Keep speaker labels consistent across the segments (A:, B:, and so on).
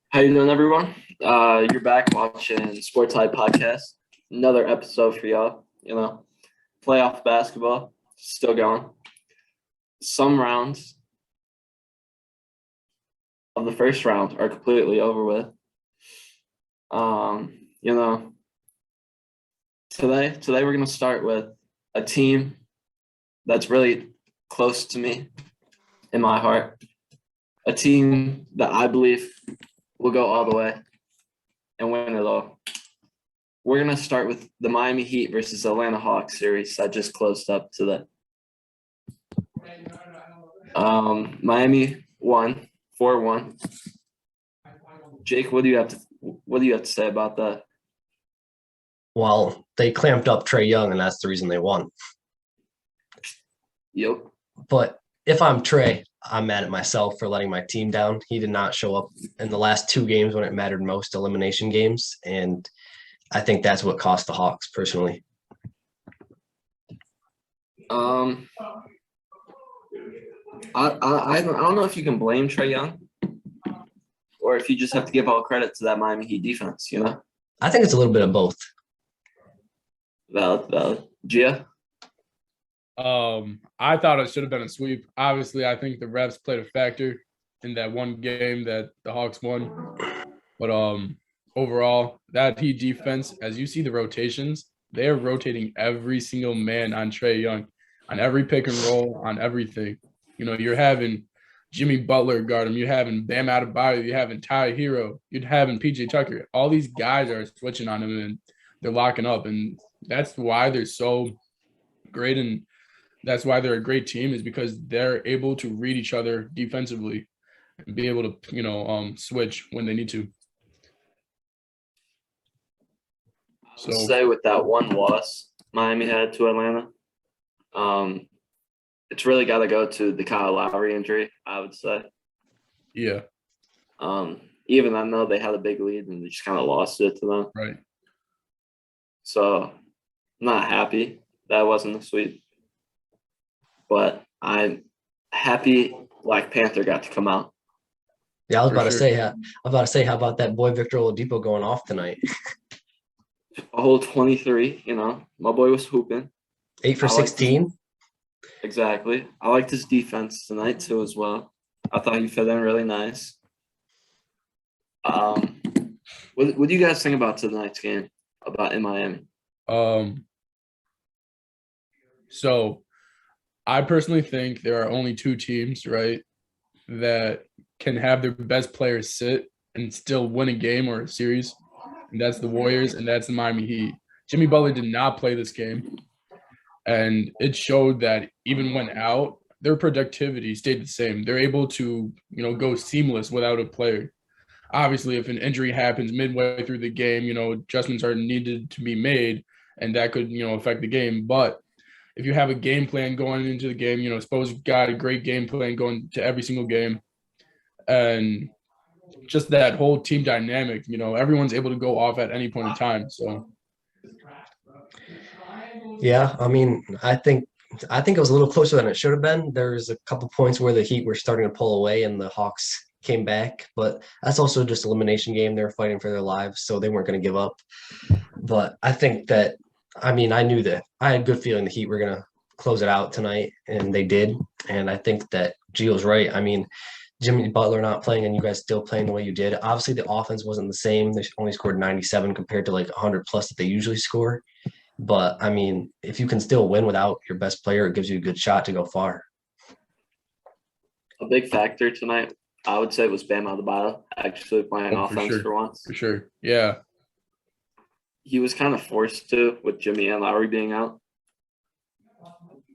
A: How you doing, everyone? You're back watching SportsHype podcast. Another episode for y'all. Playoff basketball still going. Some rounds of the first round are completely over with. Today we're gonna start with a team that's really close to me in my heart. A team that I believe will go all the way and win it all. We're going to start with the Miami Heat versus Atlanta Hawks series that just closed up today. Miami won 4-1. Jake, what do you have to say about that?
B: Well, they clamped up Trae Young, and that's the reason they won.
A: Yep.
B: But if I'm Trae, I'm mad at myself for letting my team down. He did not show up in the last two games when it mattered most, elimination games, and I think that's what cost the Hawks personally.
A: I don't know if you can blame Trae Young or if you just have to give all credit to that Miami Heat defense,
B: I think it's a little bit of both.
A: Valid. Gia?
C: I thought it should have been a sweep. Obviously, I think the refs played a factor in that one game that the Hawks won. But overall, that Heat defense, as you see the rotations, they are rotating every single man on Trae Young, on every pick and roll, on everything. You're having Jimmy Butler guard him. You're having Bam Adebayo. You're having Ty Hero. You're having PJ Tucker. All these guys are switching on him, and they're locking up. And that's why they're so great, and that's why they're a great team, is because they're able to read each other defensively and be able to, switch when they need to.
A: So say with that one loss Miami had to Atlanta, it's really got to go to the Kyle Lowry injury, I would say.
C: Yeah.
A: Even I know they had a big lead and they just kind of lost it to them.
C: Right.
A: So I'm not happy that wasn't a sweep. But I'm happy Black Panther got to come out.
B: Yeah, I was about to say, how about that boy Victor Oladipo going off tonight?
A: A whole 23, my boy was hooping.
B: 8 for 16.
A: Exactly. I liked his defense tonight too as well. I thought he fit in really nice. What do you guys think about tonight's game in Miami?
C: So I personally think there are only two teams, right, that can have their best players sit and still win a game or a series, and that's the Warriors and that's the Miami Heat. Jimmy Butler did not play this game, and it showed that even when out, their productivity stayed the same. They're able to, go seamless without a player. Obviously, if an injury happens midway through the game, adjustments are needed to be made, and that could, affect the game. But if you have a game plan going into the game, suppose you've got a great game plan going to every single game, and just that whole team dynamic, everyone's able to go off at any point in time. So,
B: Yeah, I think it was a little closer than it should have been. There's a couple points where the Heat were starting to pull away and the Hawks came back, but that's also just elimination game. They were fighting for their lives, so they weren't going to give up. But I think that, I knew that I had a good feeling the Heat were going to close it out tonight, and they did. And I think that Gio's right. Jimmy Butler not playing and you guys still playing the way you did. Obviously, the offense wasn't the same. They only scored 97 compared to 100 plus that they usually score. But, if you can still win without your best player, it gives you a good shot to go far.
A: A big factor tonight, I would say, was Bam Adebayo actually playing offense for once.
C: For sure, yeah.
A: He was kind of forced to with Jimmy and Lowry being out.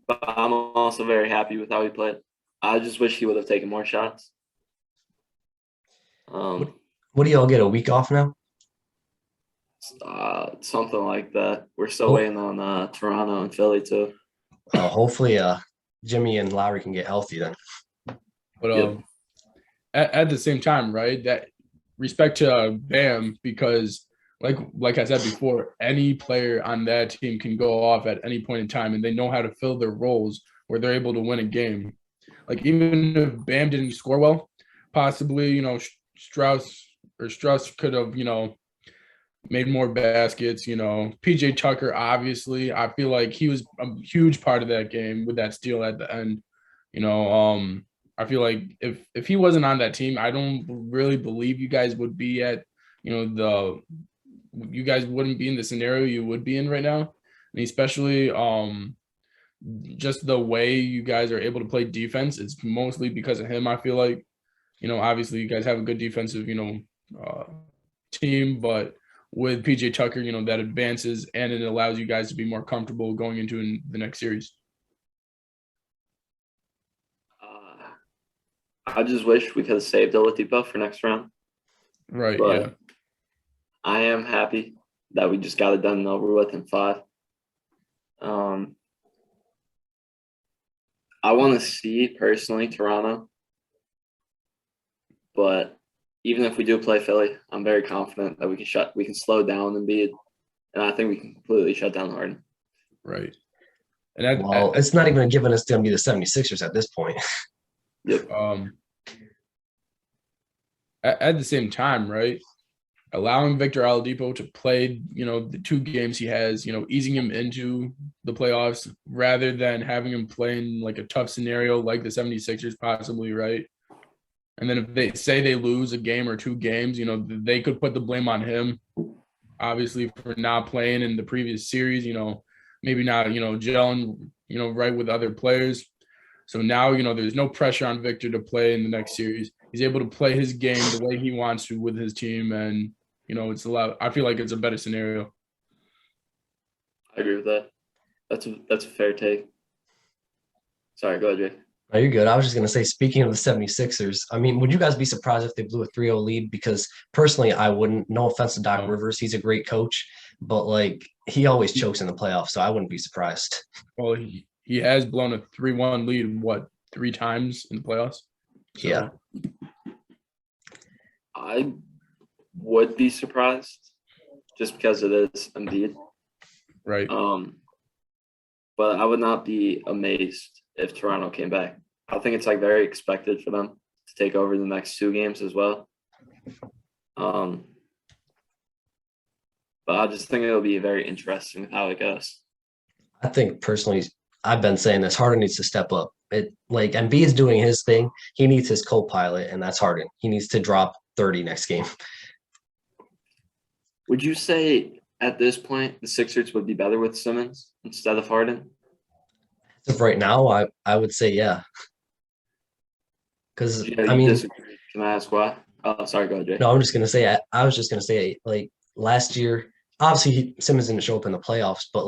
A: But I'm also very happy with how he played. I just wish he would have taken more shots.
B: What do y'all get, a week off now?
A: Something like that. We're still waiting on Toronto and Philly too.
B: Hopefully Jimmy and Lowry can get healthy then.
C: But at the same time, right, that respect to Bam, because like I said before, any player on that team can go off at any point in time, and they know how to fill their roles where they're able to win a game. Like even if Bam didn't score well, possibly, Strauss could have, made more baskets. PJ Tucker, obviously, I feel like he was a huge part of that game with that steal at the end. I feel like if he wasn't on that team, I don't really believe you guys would be at, you guys wouldn't be in the scenario you would be in right now. And especially just the way you guys are able to play defense, it's mostly because of him. I feel like, obviously you guys have a good defensive, team, but with PJ Tucker, that advances and it allows you guys to be more comfortable going into the next series.
A: I just wish we could have saved Oladipo for next round.
C: Right.
A: But
C: yeah.
A: I am happy that we just got it done and over with in 5. I want to see personally Toronto, but even if we do play Philly, I'm very confident that we can slow down Embiid, and I think we can completely shut down Harden.
C: Right.
B: And it's not even given us going to be the 76ers at this point.
A: Yep.
C: At the same time, right? Allowing Victor Oladipo to play, the 2 games he has, easing him into the playoffs rather than having him play in like a tough scenario like the 76ers possibly, right? And then if they say they lose a game or 2 games, they could put the blame on him, obviously, for not playing in the previous series, maybe not, gelling, right with other players. So now, there's no pressure on Victor to play in the next series. He's able to play his game the way he wants to with his team. And, it's I feel like it's a better scenario.
A: I agree with that. That's a fair take. Sorry, go ahead, Jay.
B: No, you're good. I was just going to say, speaking of the 76ers, I mean, would you guys be surprised if they blew a 3-0 lead? Because personally, I wouldn't. No offense to Doc Rivers. He's a great coach, but he always chokes in the playoffs, so I wouldn't be surprised.
C: Well, he has blown a 3-1 lead, 3 times in the playoffs? So.
B: Yeah.
A: I would be surprised just because it is Embiid.
C: Right.
A: But I would not be amazed if Toronto came back. I think it's very expected for them to take over the next 2 games as well. But I just think it'll be very interesting how it goes.
B: I think personally, I've been saying this, Harden needs to step up. Embiid is doing his thing. He needs his co-pilot, and that's Harden. He needs to drop 30 next game.
A: Would you say at this point the Sixers would be better with Simmons instead of Harden?
B: As of right now, I would say yeah. Because
A: disagree. Can I ask why? Oh, sorry, go ahead, Jay.
B: No, I'm just gonna say I was just gonna say last year, obviously Simmons didn't show up in the playoffs, but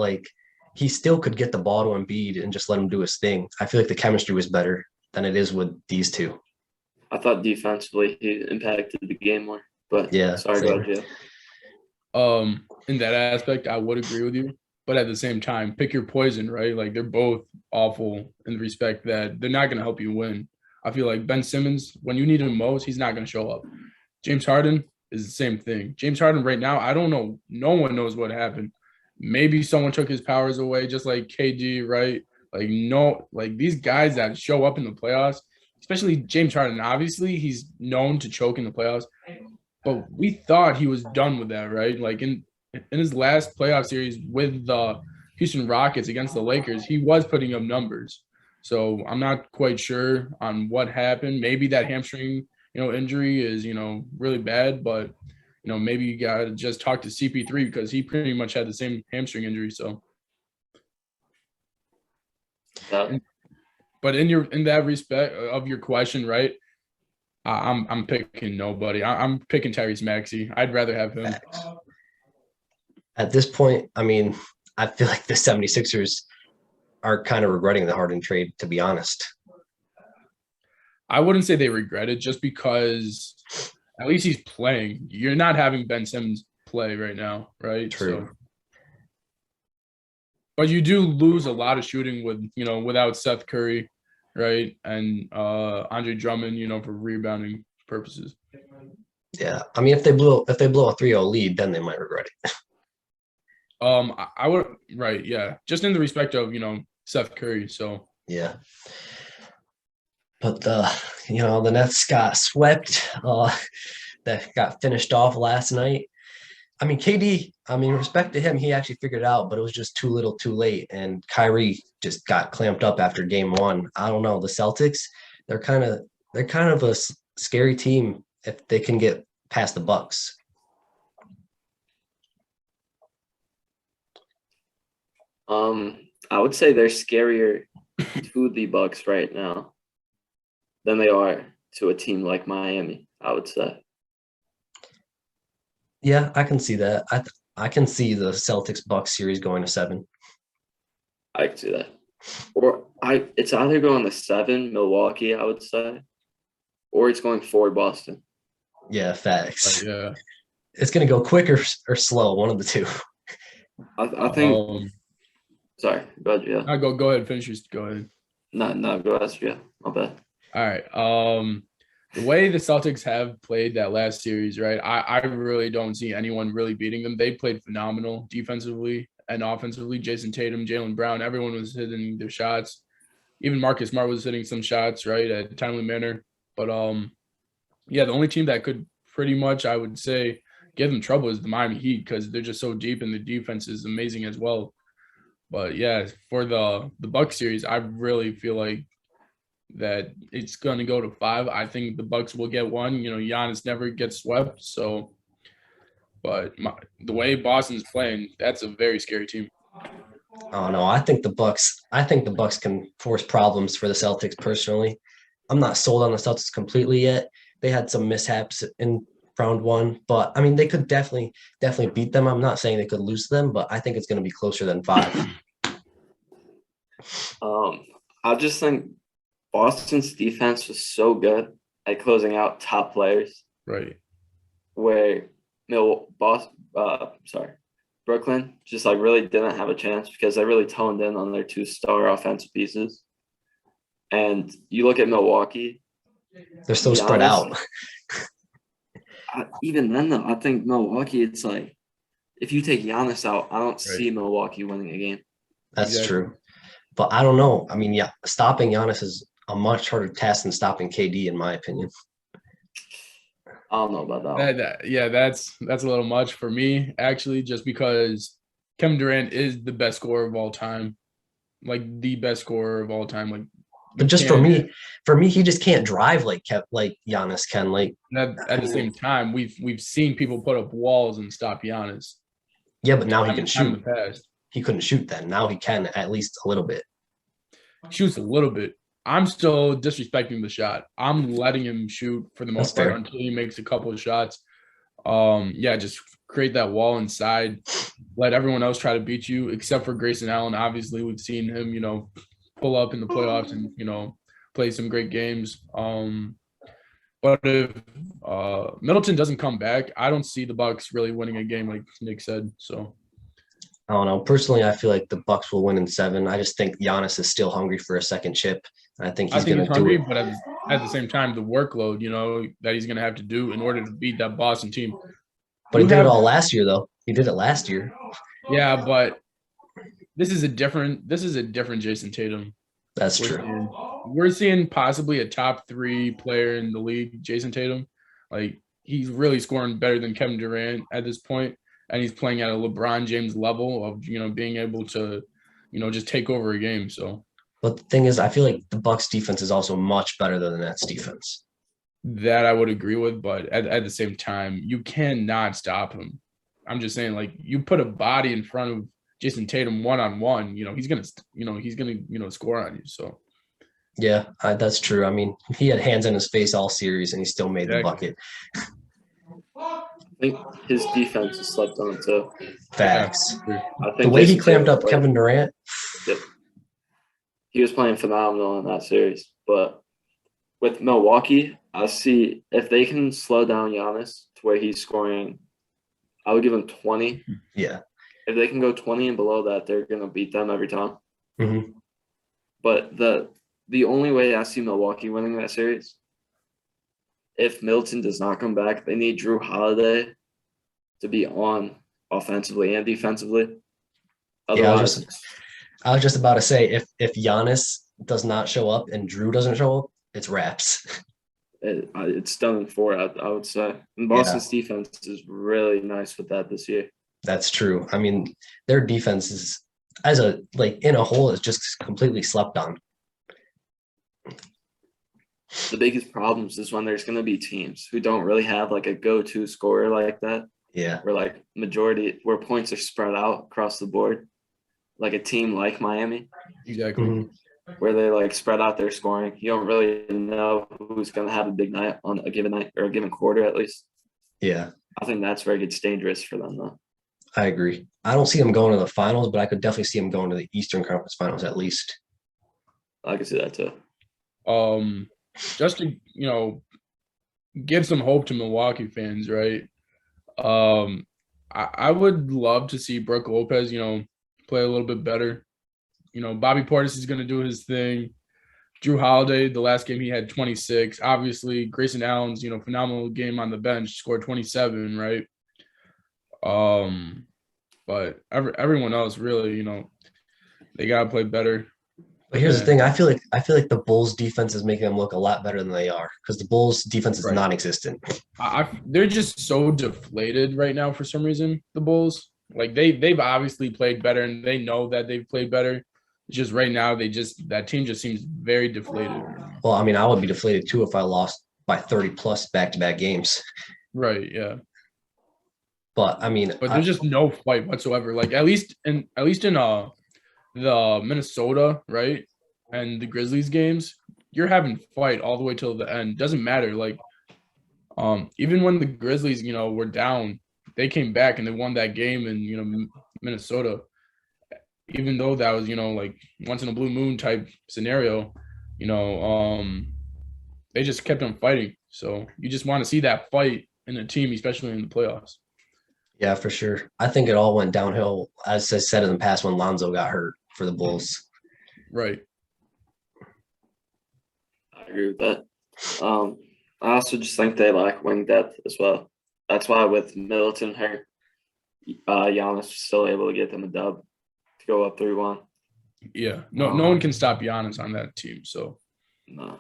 B: he still could get the ball to Embiid and just let him do his thing. I feel like the chemistry was better than it is with these 2.
A: I thought defensively he impacted the game more, but
B: yeah.
A: Sorry, go ahead, Jay.
C: In that aspect, I would agree with you, but at the same time, pick your poison, right? They're both awful in the respect that they're not going to help you win. I feel like Ben Simmons, when you need him most, he's not going to show up. James Harden is the same thing. James Harden right now, I don't know. No one knows what happened. Maybe someone took his powers away, just like KD, right? These guys that show up in the playoffs, especially James Harden, obviously he's known to choke in the playoffs, but we thought he was done with that, right? In his last playoff series with the Houston Rockets against the Lakers, he was putting up numbers. So I'm not quite sure on what happened. Maybe that hamstring, injury is, really bad, but, maybe you got to just talk to CP3 because he pretty much had the same hamstring injury. So. But in that respect of your question, right? I'm picking nobody. I'm picking Tyrese Maxey. I'd rather have him.
B: At this point, I mean, I feel like the 76ers are kind of regretting the Harden trade, to be honest.
C: I wouldn't say they regret it just because at least he's playing. You're not having Ben Simmons play right now, right?
B: True.
C: So, but you do lose a lot of shooting without Seth Curry, right? And Andre Drummond, for rebounding purposes.
B: Yeah. I mean, if they blow a 3-0 lead, then they might regret it.
C: I would, right, yeah. Just in the respect of, Seth Curry, so.
B: Yeah. But the Nets got swept. That got finished off last night. I mean, KD, I mean, respect to him, he actually figured it out, but it was just too little too late. And Kyrie just got clamped up after game one. I don't know. The Celtics, they're kind of a scary team if they can get past the Bucks.
A: I would say they're scarier to the Bucks right now than they are to a team like Miami, I would say.
B: Yeah, I can see that. I can see the Celtics Bucks series going to 7.
A: I can see that. Or it's either going to 7, Milwaukee, I would say, or it's going 4, Boston.
B: Yeah, facts.
C: Yeah.
B: It's going to go quick or slow, one of the two.
A: I think. Sorry, go ahead, yeah.
C: Go ahead, finish yours. Go ahead.
A: No, go ahead, yeah. My bad.
C: All right. The way the Celtics have played that last series, right? I really don't see anyone really beating them. They played phenomenal defensively and offensively. Jason Tatum, Jaylen Brown, everyone was hitting their shots. Even Marcus Smart was hitting some shots, right, at a timely manner. But yeah, the only team that could pretty much, I would say, give them trouble is the Miami Heat because they're just so deep and the defense is amazing as well. But yeah, for the Bucks series, I really feel like that it's going to go to 5. I think the Bucks will get 1. Giannis never gets swept. So, but the way Boston's playing, that's a very scary team.
B: Oh no, I think the Bucks. I think the Bucks can force problems for the Celtics. Personally, I'm not sold on the Celtics completely yet. They had some mishaps in round 1, but I mean they could definitely beat them. I'm not saying they could lose them, but I think it's going to be closer than 5.
A: I just think Boston's defense was so good at closing out top players.
C: Right.
A: Where Brooklyn just really didn't have a chance because they really toned in on their 2-star offensive pieces. And you look at Milwaukee,
B: they're so spread out.
A: Even then, though, I think Milwaukee, it's if you take Giannis out, I don't see Milwaukee winning a game.
B: That's true. But I don't know. I mean, yeah, stopping Giannis is a much harder task than stopping KD, in my opinion.
A: I don't know about that.
C: That's a little much for me, actually, just because Kevin Durant is the best scorer of all time, the best scorer of all time.
B: But just for me, he just can't drive like Giannis can.
C: At the same time, we've seen people put up walls and stop Giannis.
B: Yeah, but now he can shoot.
C: In the past.
B: He couldn't shoot then. Now he can at least a little bit.
C: Shoots a little bit. I'm still disrespecting the shot. I'm letting him shoot for the most part until he makes a couple of shots. Just create that wall inside. Let everyone else try to beat you, except for Grayson Allen. Obviously, we've seen him, pull up in the playoffs and, play some great games. But if Middleton doesn't come back, I don't see the Bucks really winning a game like Nick said. So
B: I don't know. Personally, I feel like the Bucks will win in 7. I just think Giannis is still hungry for a second chip. I think he's going to do it.
C: But at the same time, the workload, that he's going to have to do in order to beat that Boston team.
B: But he did it all last year, though. He did it last year.
C: Yeah, but this is a different Jason Tatum.
B: That's true.
C: We're seeing possibly a top 3 player in the league, Jason Tatum. He's really scoring better than Kevin Durant at this point. And he's playing at a LeBron James level of, being able to, just take over a game. So,
B: but the thing is, I feel like the Bucks defense is also much better than the Nets defense.
C: That I would agree with, but at the same time, you cannot stop him. I'm just saying, you put a body in front of Jason Tatum 1-on-1, he's gonna score on you. So,
B: yeah, that's true. I mean, he had hands in his face all series, and he still made the bucket.
A: I think his defense is slept on too.
B: Facts.
A: I think
B: the way he clamped up Kevin Durant.
A: Yep. He was playing phenomenal in that series. But with Milwaukee, I see if they can slow down Giannis to where he's scoring, I would give him 20.
B: Yeah.
A: If they can go 20 and below that, they're going to beat them every time.
B: Mm-hmm.
A: But the only way I see Milwaukee winning that series, if Middleton does not come back, they need Drew Holiday to be on offensively and defensively. Otherwise,
B: I was just about to say if Giannis does not show up and Drew doesn't show up, it's wraps.
A: It's done in 4, I would say. And
B: Yeah.
A: Boston's defense is really nice with that this year.
B: That's true. I mean, their defense is in a whole is just completely slept on.
A: The biggest problems is when there's going to be teams who don't really have like a go-to scorer like that.
B: Yeah.
A: Where points are spread out across the board, like a team like Miami.
C: Exactly.
B: Mm-hmm.
A: Where they like spread out their scoring. You don't really know who's going to have a big night on a given night or a given quarter at least.
B: Yeah.
A: I think that's where it gets dangerous for them though.
B: I agree. I don't see them going to the finals, but I could definitely see them going to the Eastern Conference Finals at least.
A: I can see that too.
C: Just to, give some hope to Milwaukee fans, right? I would love to see Brook Lopez, play a little bit better. Bobby Portis is going to do his thing. Drew Holiday, the last game he had 26. Obviously, Grayson Allen's, phenomenal game on the bench, scored 27, right? But everyone else really, they gotta play better.
B: But here's the thing: I feel like the Bulls' defense is making them look a lot better than they are because the Bulls' defense is
C: Right.
B: non-existent.
C: They're just so deflated right now for some reason. The Bulls, like they've obviously played better and they know that they've played better. It's just right now that team just seems very deflated.
B: Well, I mean, I would be deflated too if I lost by 30 plus back-to-back games.
C: Right. Yeah.
B: But I mean,
C: But there's just no fight whatsoever. Like at least in the Minnesota, right, and the Grizzlies games, you're having fight all the way till the end. Doesn't matter. Like, even when the Grizzlies, were down, they came back and they won that game in Minnesota. Even though that was like once in a blue moon type scenario, they just kept on fighting. So you just want to see that fight in a team, especially in the playoffs.
B: yeah, for sure. I think it all went downhill, as I said in the past, when Lonzo got hurt for the Bulls.
C: Right.
A: I agree with that. I also just think they lack wing depth as well. That's why with Middleton hurt, Giannis was still able to get them a dub to go up 3-1.
C: Yeah. No one can stop Giannis on that team. So
A: No.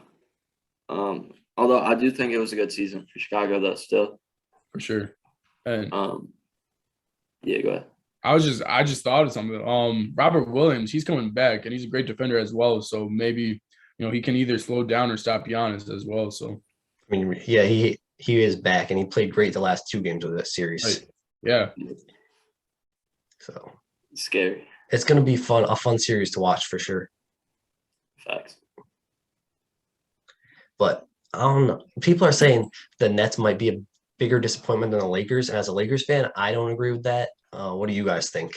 A: Although I do think it was a good season for Chicago though still.
C: for sure. And
A: yeah, go ahead.
C: I just thought of something. Robert Williams, he's coming back and he's a great defender as well. So maybe, he can either slow down or stop Giannis as well. So
B: I mean, yeah, he is back and he played great the last 2 games of this series.
C: right. Yeah.
B: So
A: It's scary.
B: it's going to be a fun series to watch for sure.
A: Facts.
B: But I don't know. People are saying the Nets might be a bigger disappointment than the Lakers. And as a Lakers fan, I don't agree with that. What do you guys think?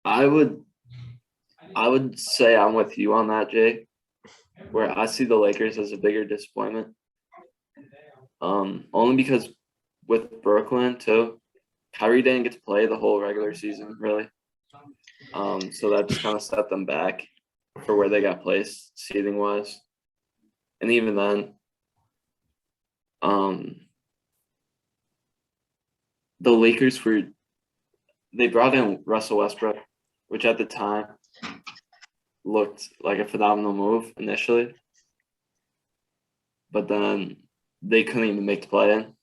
A: I would say I'm with you on that, Jay, where I see the Lakers as a bigger disappointment. Only because with Brooklyn too, Kyrie didn't get to play the whole regular season really. So that just kind of set them back for where they got placed seeding wise. And even then, the Lakers they brought in Russell Westbrook, which at the time looked like a phenomenal move initially. But then they couldn't even make the play-in.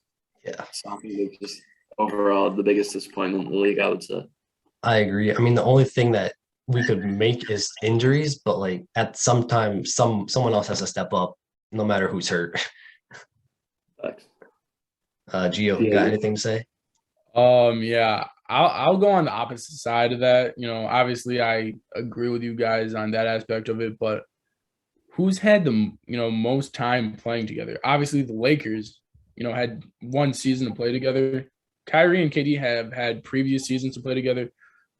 B: Yeah.
A: So I think they're just overall the biggest disappointment in the league, I would say.
B: I agree. I mean, the only thing that we could make is injuries, but like at some time, someone else has to step up, no matter who's hurt.
A: Thanks.
B: Gio, you got anything to say?
C: Yeah, I'll go on the opposite side of that. Obviously I agree with you guys on that aspect of it, but who's had the most time playing together? Obviously the Lakers, had one season to play together. Kyrie and KD have had previous seasons to play together.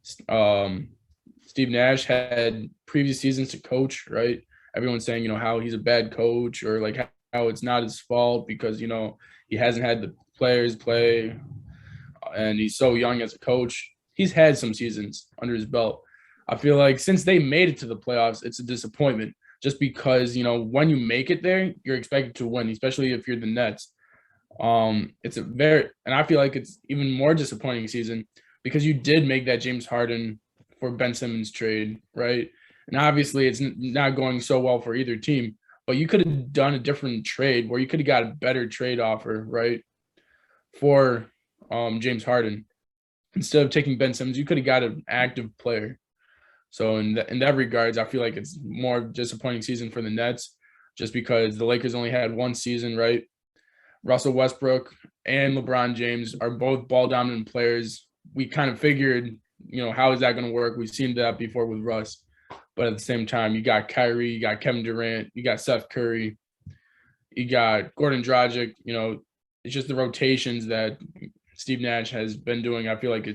C: Steve Nash had previous seasons to coach, right? Everyone's saying, how he's a bad coach or like how it's not his fault because, he hasn't had the players play and he's so young as a coach. He's had some seasons under his belt. I feel like since they made it to the playoffs, it's a disappointment just because, when you make it there, you're expected to win, especially if you're the Nets. And I feel like it's even more disappointing season because you did make that James Harden for Ben Simmons trade, right? And obviously it's not going so well for either team, but you could have done a different trade where you could have got a better trade offer, right? For James Harden. Instead of taking Ben Simmons, you could have got an active player. So in that regards, I feel like it's more disappointing season for the Nets just because the Lakers only had one season, right? Russell Westbrook and LeBron James are both ball dominant players. We kind of figured, how is that going to work? We've seen that before with Russ. But at the same time, you got Kyrie, you got Kevin Durant, you got Seth Curry, you got Gordon Dragic. It's just the rotations that Steve Nash has been doing. I feel like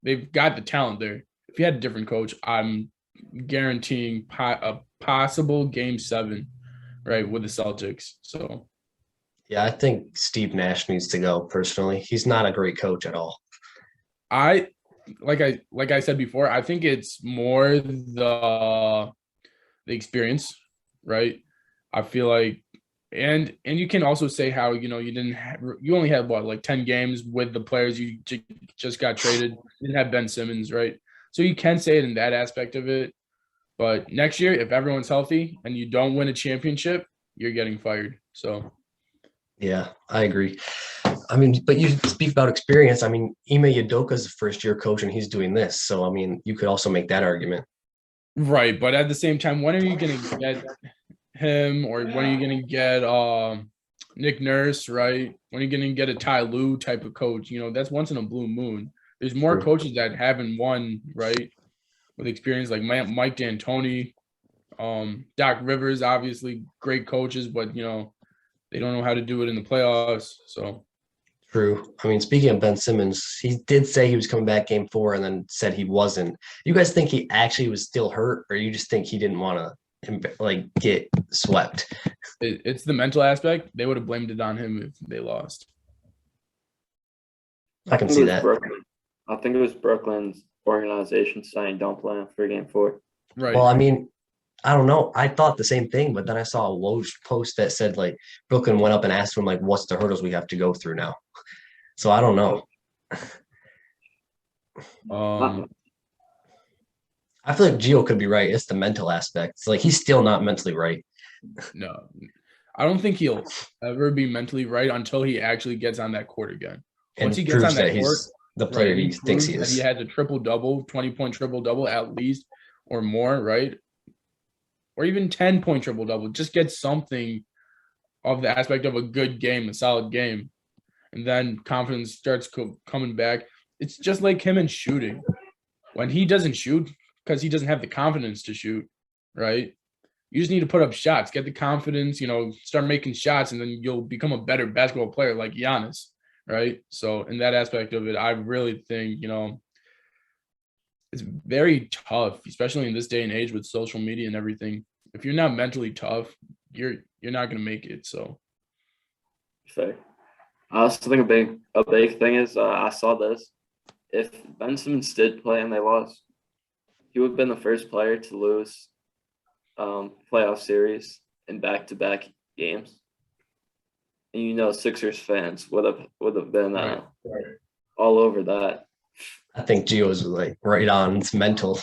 C: they've got the talent there. If you had a different coach, I'm guaranteeing a possible Game 7, right, with the Celtics. So,
B: Yeah, I think Steve Nash needs to go personally. He's not a great coach at all.
C: Like I said before, I think it's more the experience, right? I feel like, and you can also say how you only had like 10 games with the players you just got traded. You didn't have Ben Simmons, right? So you can say it in that aspect of it. But next year, if everyone's healthy and you don't win a championship, you're getting fired. So.
B: Yeah, I agree. I mean, but you speak about experience. I mean, Ime Udoka's a first-year coach, and he's doing this. So, I mean, you could also make that argument.
C: Right, but at the same time, when are you going to get him, or when are you going to get Nick Nurse, right? When are you going to get a Ty Lue type of coach? That's once in a blue moon. There's more
B: True.
C: coaches that haven't won, right, with experience, like Mike D'Antoni, Doc Rivers, obviously great coaches, but, they don't know how to do it in the playoffs. So
B: True. I mean, speaking of Ben Simmons, he did say he was coming back Game 4 and then said he wasn't. You guys think he actually was still hurt, or you just think he didn't want to get swept?
C: it's the mental aspect. They would have blamed it on him if they lost.
B: I can see that.
A: I think it was Brooklyn's organization saying don't play him for Game 4.
C: Right.
B: Well, I mean, I don't know. I thought the same thing, but then I saw a Woj post that said Brooklyn went up and asked him what's the hurdles we have to go through now. So I don't know. I feel like Gio could be right. It's the mental aspect. It's he's still not mentally right.
C: No, I don't think he'll ever be mentally right until he actually gets on that court again. Once he gets on that court,
B: he's the player he thinks he is.
C: He had a triple-double, 20-point triple-double at least or more, right? Or even 10-point triple-double. Just get something of the aspect of a good game, a solid game. And then confidence starts coming back. It's just like him and shooting. When he doesn't shoot, because he doesn't have the confidence to shoot, right? You just need to put up shots, get the confidence, start making shots, and then you'll become a better basketball player like Giannis, right? So in that aspect of it, I really think, it's very tough, especially in this day and age with social media and everything. If you're not mentally tough, you're not going to make it. So
A: fair. I also think a big thing is I saw this. If Ben Simmons did play and they lost, he would have been the first player to lose playoff series in back-to-back games. And Sixers fans would have been all over that.
B: I think Gio's right on. It's mental.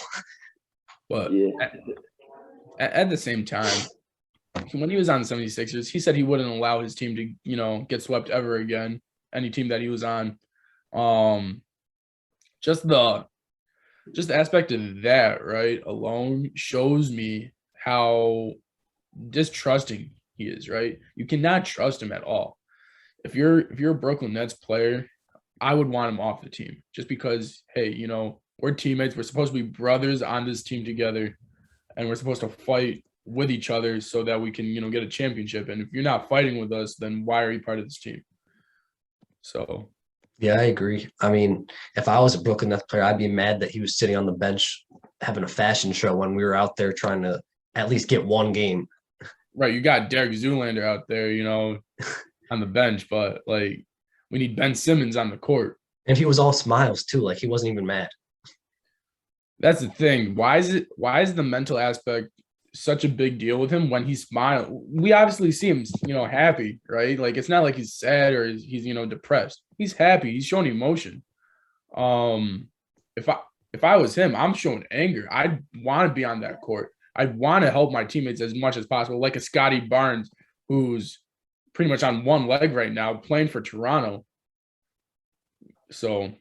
C: But
A: yeah.
C: At the same time, when he was on the 76ers, he said he wouldn't allow his team to, get swept ever again, any team that he was on. Just the aspect of that, right, alone shows me how distrusting he is, right? You cannot trust him at all. If you're a Brooklyn Nets player, I would want him off the team just because, hey, we're teammates. We're supposed to be brothers on this team together, and we're supposed to fight with each other so that we can, get a championship. And if you're not fighting with us, then why are you part of this team? So.
B: Yeah, I agree. I mean, if I was a Brooklyn Nets player, I'd be mad that he was sitting on the bench having a fashion show when we were out there trying to at least get one game.
C: Right. You got Derek Zoolander out there, on the bench, but we need Ben Simmons on the court.
B: And he was all smiles too. He wasn't even mad.
C: That's the thing. Why is the mental aspect such a big deal with him when he smiles? We obviously see him, happy, right? It's not like he's sad or he's, depressed. He's happy. He's showing emotion. If if I was him, I'm showing anger. I'd want to be on that court. I'd want to help my teammates as much as possible, like a Scotty Barnes, who's pretty much on one leg right now, playing for Toronto. So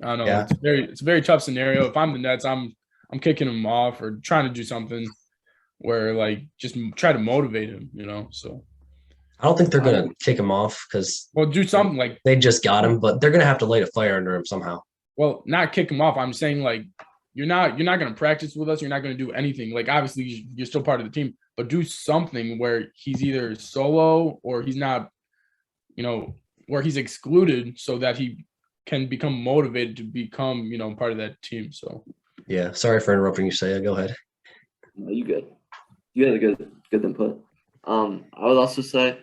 C: I don't know.
B: Yeah.
C: It's a very tough scenario. If I'm the Nets, I'm kicking him off or trying to do something where like just try to motivate him, So
B: I don't think they're gonna kick him off because
C: do something like
B: they just got him, but they're gonna have to light a fire under him somehow.
C: well, not kick him off. I'm saying like you're not going to practice with us. You're not going to do anything. Like obviously you're still part of the team, but do something where he's either solo or he's not, where he's excluded so that he can become motivated to become, part of that team. So
B: yeah, sorry for interrupting you, Saya. Go ahead.
A: No, you good. You had a good input. I would also say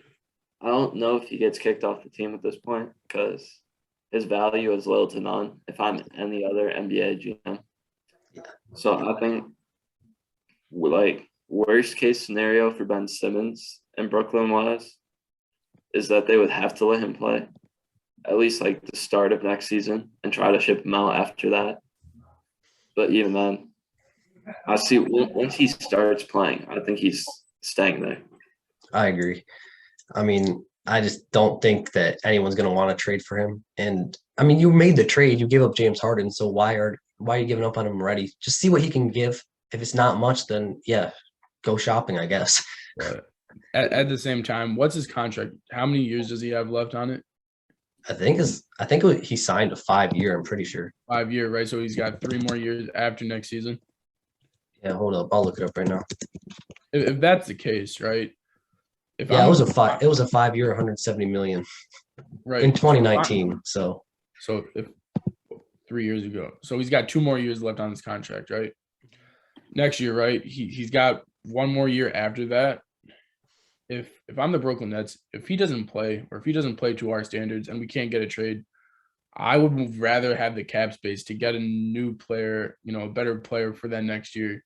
A: I don't know if he gets kicked off the team at this point because his value is little to none if I'm any other NBA GM. So I think like worst case scenario for Ben Simmons in Brooklyn is that they would have to let him play at least like the start of next season and try to ship him out after that. But even then, I see once he starts playing, I think he's staying there.
B: I agree. I mean, I just don't think that anyone's going to want to trade for him. And I mean, you made the trade, you gave up James Harden, so why are you giving up on him already? Just see what he can give. If it's not much, then yeah, go shopping, I guess.
C: but at the same time, what's his contract? How many years does he have left on it?
B: I think he signed a 5-year. I'm pretty sure.
C: 5-year, right? So he's got 3 more years after next season.
B: Yeah, hold up. I'll look it up right now.
C: If that's the case, right?
B: It was a 5-year, 170 million.
C: Right.
B: In 2019. So
C: if 3 years ago. So he's got 2 more years left on his contract, right? Next year, right? He's got 1 more year after that. If I'm the Brooklyn Nets, if he doesn't play or if he doesn't play to our standards and we can't get a trade, I would rather have the cap space to get a new player, a better player for that next year.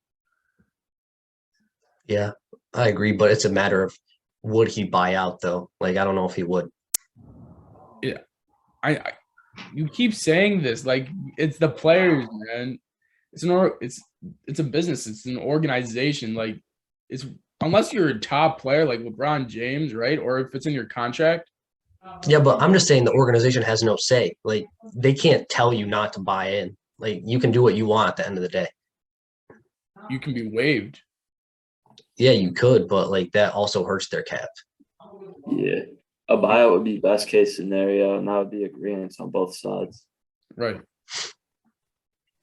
B: yeah, I agree, but it's a matter of would he buy out though? Like I don't know if he would.
C: Yeah. I you keep saying this like it's the players, man. It's a business, it's an organization. Like it's unless you're a top player like LeBron James, right? Or if it's in your contract.
B: Yeah, but I'm just saying the organization has no say. Like they can't tell you not to buy in. Like you can do what you want at the end of the day.
C: You can be waived.
B: Yeah, you could, but like that also hurts their cap.
A: Yeah. A buyout would be best case scenario, and that would be agreement on both sides.
C: Right.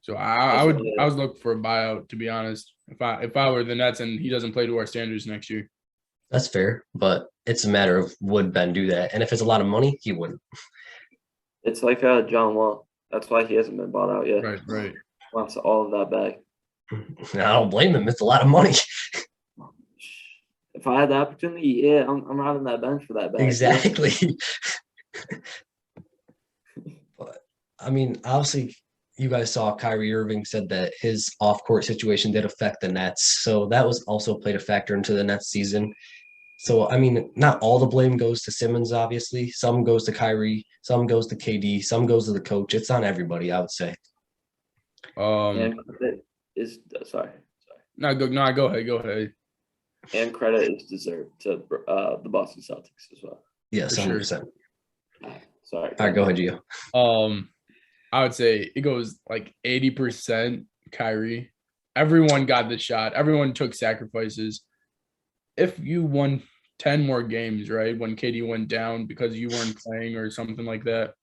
C: So I was looking for a buyout, to be honest. If I were the Nets and he doesn't play to our standards next year.
B: That's fair, but it's a matter of would Ben do that? And if it's a lot of money, he wouldn't.
A: It's like John Wall. That's why he hasn't been bought out yet.
C: Right.
A: He wants all of that back.
B: I don't blame him. It's a lot of money.
A: If I had the opportunity, yeah, I'm riding that bench for that bag.
B: Exactly. But I mean, obviously, you guys saw Kyrie Irving said that his off-court situation did affect the Nets, so that was also played a factor into the Nets season. So I mean, not all the blame goes to Simmons. Obviously, some goes to Kyrie, some goes to KD, some goes to the coach. It's on everybody, I would say.
A: And credit is sorry.
C: No, go ahead.
A: And credit is deserved to the Boston Celtics as well.
B: Yes, 100%.
A: Sorry.
B: All right, go ahead, Gio.
C: I would say it goes like 80% Kyrie. Everyone got the shot. Everyone took sacrifices. If you won 10 more games, right, when KD went down because you weren't playing or something like that,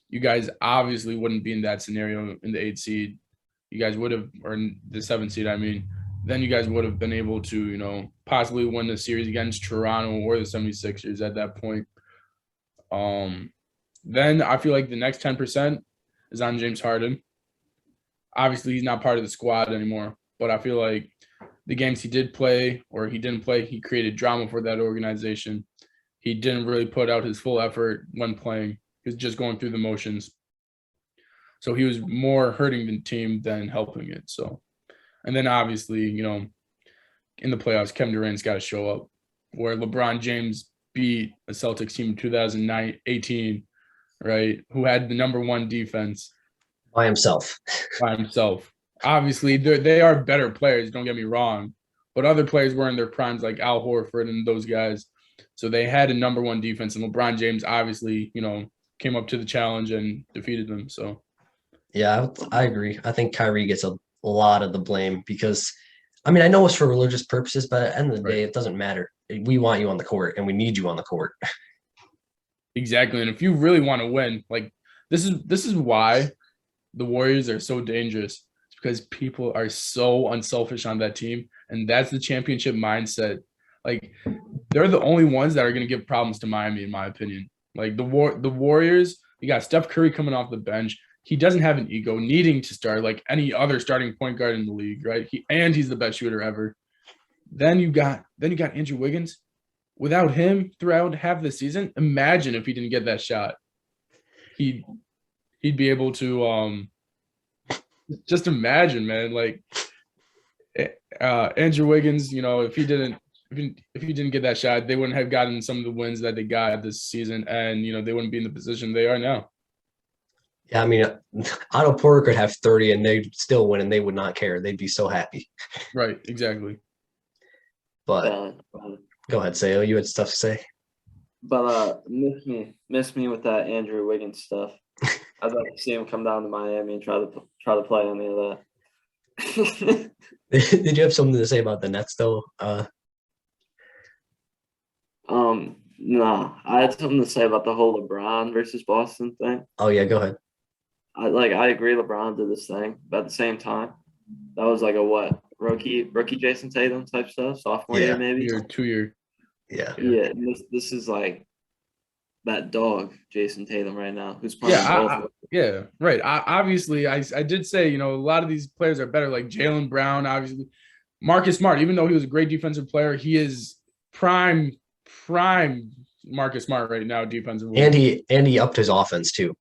C: you guys obviously wouldn't be in that scenario in the 8th seed. You guys would have, or in the 7th seed, I mean. Then you guys would have been able to, possibly win the series against Toronto or the 76ers at that point. Then I feel like the next 10% is on James Harden. Obviously, he's not part of the squad anymore, but I feel like the games he did play or he didn't play, he created drama for that organization. He didn't really put out his full effort when playing. He was just going through the motions. So he was more hurting the team than helping it. So. And then obviously, in the playoffs, Kevin Durant's got to show up. Where LeBron James beat a Celtics team in 2018 right, who had the number one defense
B: by himself.
C: by himself. Obviously, they are better players, don't get me wrong, but other players were in their primes like Al Horford and those guys. So they had a number one defense, and LeBron James obviously, came up to the challenge and defeated them. So
B: Yeah, I agree. I think Kyrie gets a lot of the blame because, I mean, I know it's for religious purposes, but at the end of the day, it doesn't matter. We want you on the court, and we need you on the court.
C: exactly, and if you really want to win, like this is why the Warriors are so dangerous. It's because people are so unselfish on that team, and that's the championship mindset. Like they're the only ones that are going to give problems to Miami, in my opinion. Like the Warriors, you got Steph Curry coming off the bench. He doesn't have an ego, needing to start like any other starting point guard in the league, right? He's the best shooter ever. Then you got Andrew Wiggins. Without him throughout half the season, imagine if he didn't get that shot. He'd be able to just imagine, man. Like Andrew Wiggins, if he didn't get that shot, they wouldn't have gotten some of the wins that they got this season, and they wouldn't be in the position they are now.
B: Yeah, I mean, Otto Porter could have 30 and they'd still win, and they would not care. They'd be so happy.
C: Right, exactly.
B: But go ahead, Sayo. You had stuff to say.
A: But miss me with that Andrew Wiggins stuff. I'd like to see him come down to Miami and try to play any of that.
B: Did you have something to say about the Nets, though?
A: No, I had something to say about the whole LeBron versus Boston thing.
B: Oh yeah, go ahead.
A: I agree LeBron did this thing, but at the same time, that was like a what? Rookie Jason Tatum type stuff, sophomore year maybe.
C: 2 year.
B: Yeah.
A: Yeah, this is like that dog, Jason Tatum, right now, who's playing both.
C: Right. Obviously, I did say, a lot of these players are better, like Jaylen Brown, obviously. Marcus Smart, even though he was a great defensive player, he is prime Marcus Smart right now defensively.
B: And he upped his offense too.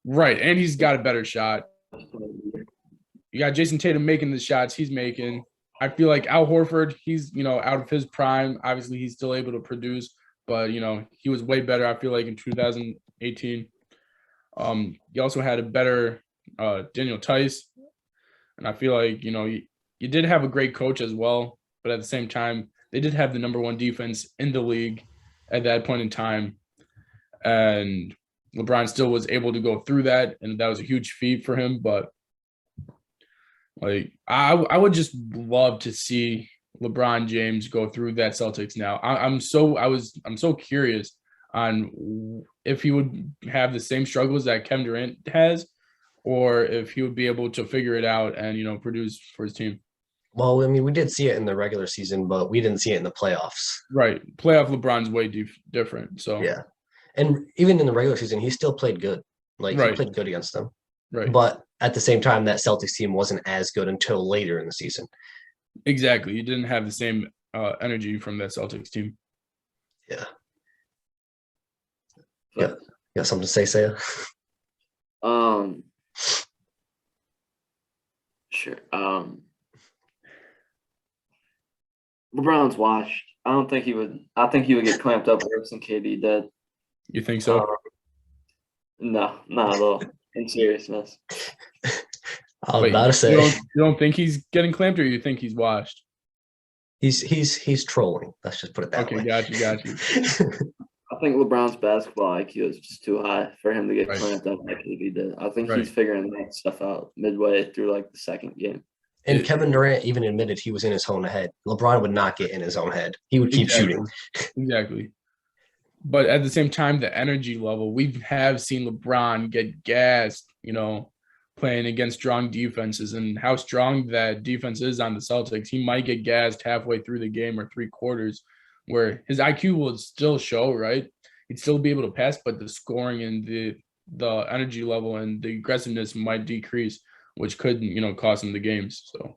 C: Right, and he's got a better shot. You got Jason Tatum making the shots he's making. I feel like Al Horford, he's, out of his prime. Obviously, he's still able to produce, but, he was way better, I feel like, in 2018. You also had a better Daniel Tice. And I feel like, you did have a great coach as well, but at the same time, they did have the number one defense in the league at that point in time. And LeBron still was able to go through that, and that was a huge feat for him. But like I would just love to see LeBron James go through that Celtics now. I'm so curious on if he would have the same struggles that Kevin Durant has, or if he would be able to figure it out and produce for his team.
B: Well, I mean, we did see it in the regular season, but we didn't see it in the playoffs.
C: Right, playoff LeBron's way different. So
B: yeah, and even in the regular season, he still played good. Like
C: Right.
B: he played good against them.
C: Right.
B: But at the same time, that Celtics team wasn't as good until later in the season.
C: Exactly, you didn't have the same energy from that Celtics team.
B: Yeah. Yeah. You got something to say, Saya?
A: Sure. LeBron's washed. I don't think he would. I think he would get clamped up worse than KD did.
C: You think so?
A: No, not at all. In seriousness.
B: I was about to say.
C: You don't think he's getting clamped, or you think he's washed?
B: He's trolling. Let's just put it that way.
C: Okay, got you.
A: I think LeBron's basketball IQ is just too high for him to get clamped up like KD did. I think he's figuring that stuff out midway through like the second game.
B: And Kevin Durant even admitted he was in his own head. LeBron would not get in his own head. He would keep shooting.
C: Exactly. But at the same time, the energy level, we have seen LeBron get gassed, playing against strong defenses, and how strong that defense is on the Celtics. He might get gassed halfway through the game or three quarters, where his IQ will still show, right? He'd still be able to pass, but the scoring and the energy level and the aggressiveness might decrease, which could, cost him the games. So,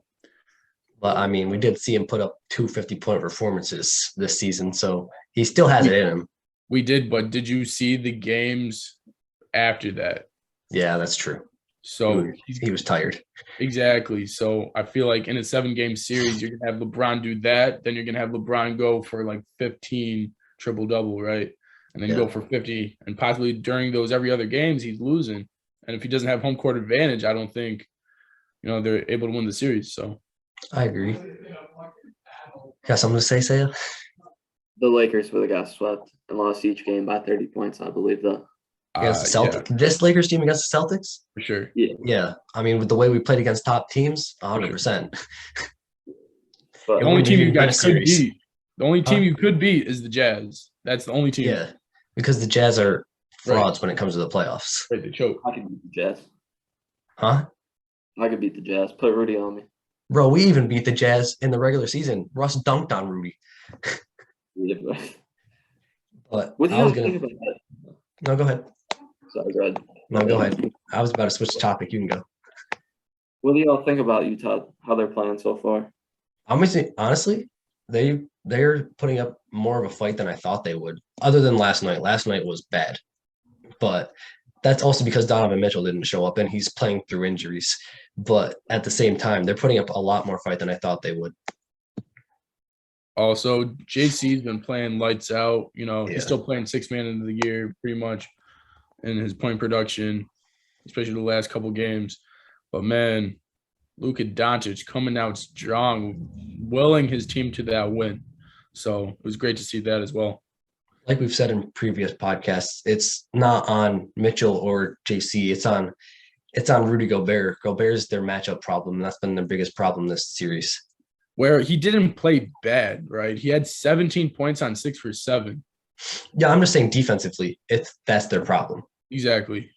B: but I mean, we did see him put up 2 50-point performances this season, so he still has it in him.
C: We did, but did you see the games after that?
B: Yeah, that's true.
C: So
B: he was tired.
C: Exactly. So I feel like in a 7-game series, you're gonna have LeBron do that. Then you're gonna have LeBron go for like 15 triple-double, right? and then go for 50. And possibly during those every other games, he's losing. And if he doesn't have home court advantage, I don't think, they're able to win the series. So
B: I agree. Got something to say, Saya?
A: The Lakers would have got swept and lost each game by 30 points, I believe, though.
B: Against the Celtics? This Lakers team against the Celtics?
C: For sure.
B: Yeah. I mean, with the way we played against top teams, 100%.
A: But
C: the only team you guys could beat, is the Jazz. That's the only team.
B: Yeah, because the Jazz are frauds when it comes to the playoffs.
C: Right, they choke.
A: I could beat the Jazz.
B: Huh?
A: I could beat the Jazz. Put Rudy on me.
B: Bro, we even beat the Jazz in the regular season. Russ dunked on Rudy.
A: Yeah,
B: but
A: what do you think about that?
B: No, go ahead.
A: Sorry, go ahead.
B: No, go ahead. I was about to switch the topic. You can go.
A: What do y'all think about Utah? How they're playing so far?
B: Honestly, they're putting up more of a fight than I thought they would. Other than last night. Last night was bad, but that's also because Donovan Mitchell didn't show up and he's playing through injuries. But at the same time, they're putting up a lot more fight than I thought they would.
C: Also, JC's been playing lights out. He's still playing 6-man into the year pretty much in his point production, especially the last couple games. But, man, Luka Doncic coming out strong, willing his team to that win. So it was great to see that as well.
B: Like we've said in previous podcasts, it's not on Mitchell or JC. It's on Rudy Gobert. Gobert's their matchup problem. And that's been their biggest problem this series.
C: Where he didn't play bad, right? He had 17 points on 6 for 7.
B: Yeah, I'm just saying defensively, that's their problem.
C: Exactly.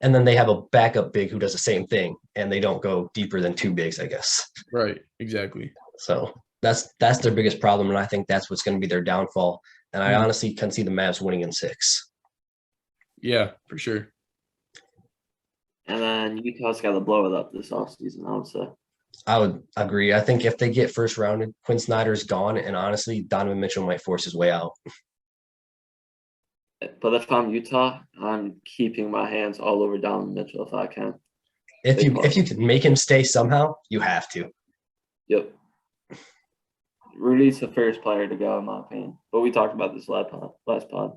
B: And then they have a backup big who does the same thing, and they don't go deeper than 2 bigs, I guess.
C: Right, exactly.
B: So that's their biggest problem, and I think that's what's going to be their downfall. And I honestly can see the Mavs winning in 6.
C: Yeah, for sure.
A: And then Utah's got to blow it up this offseason, I would say.
B: I would agree. I think if they get first rounded, Quinn Snyder's gone, and honestly, Donovan Mitchell might force his way out.
A: But if I'm Utah, I'm keeping my hands all over Donovan Mitchell if I can.
B: If you can make him stay somehow, you have to.
A: Yep. Rudy's the first player to go, in my opinion. But we talked about this last pod.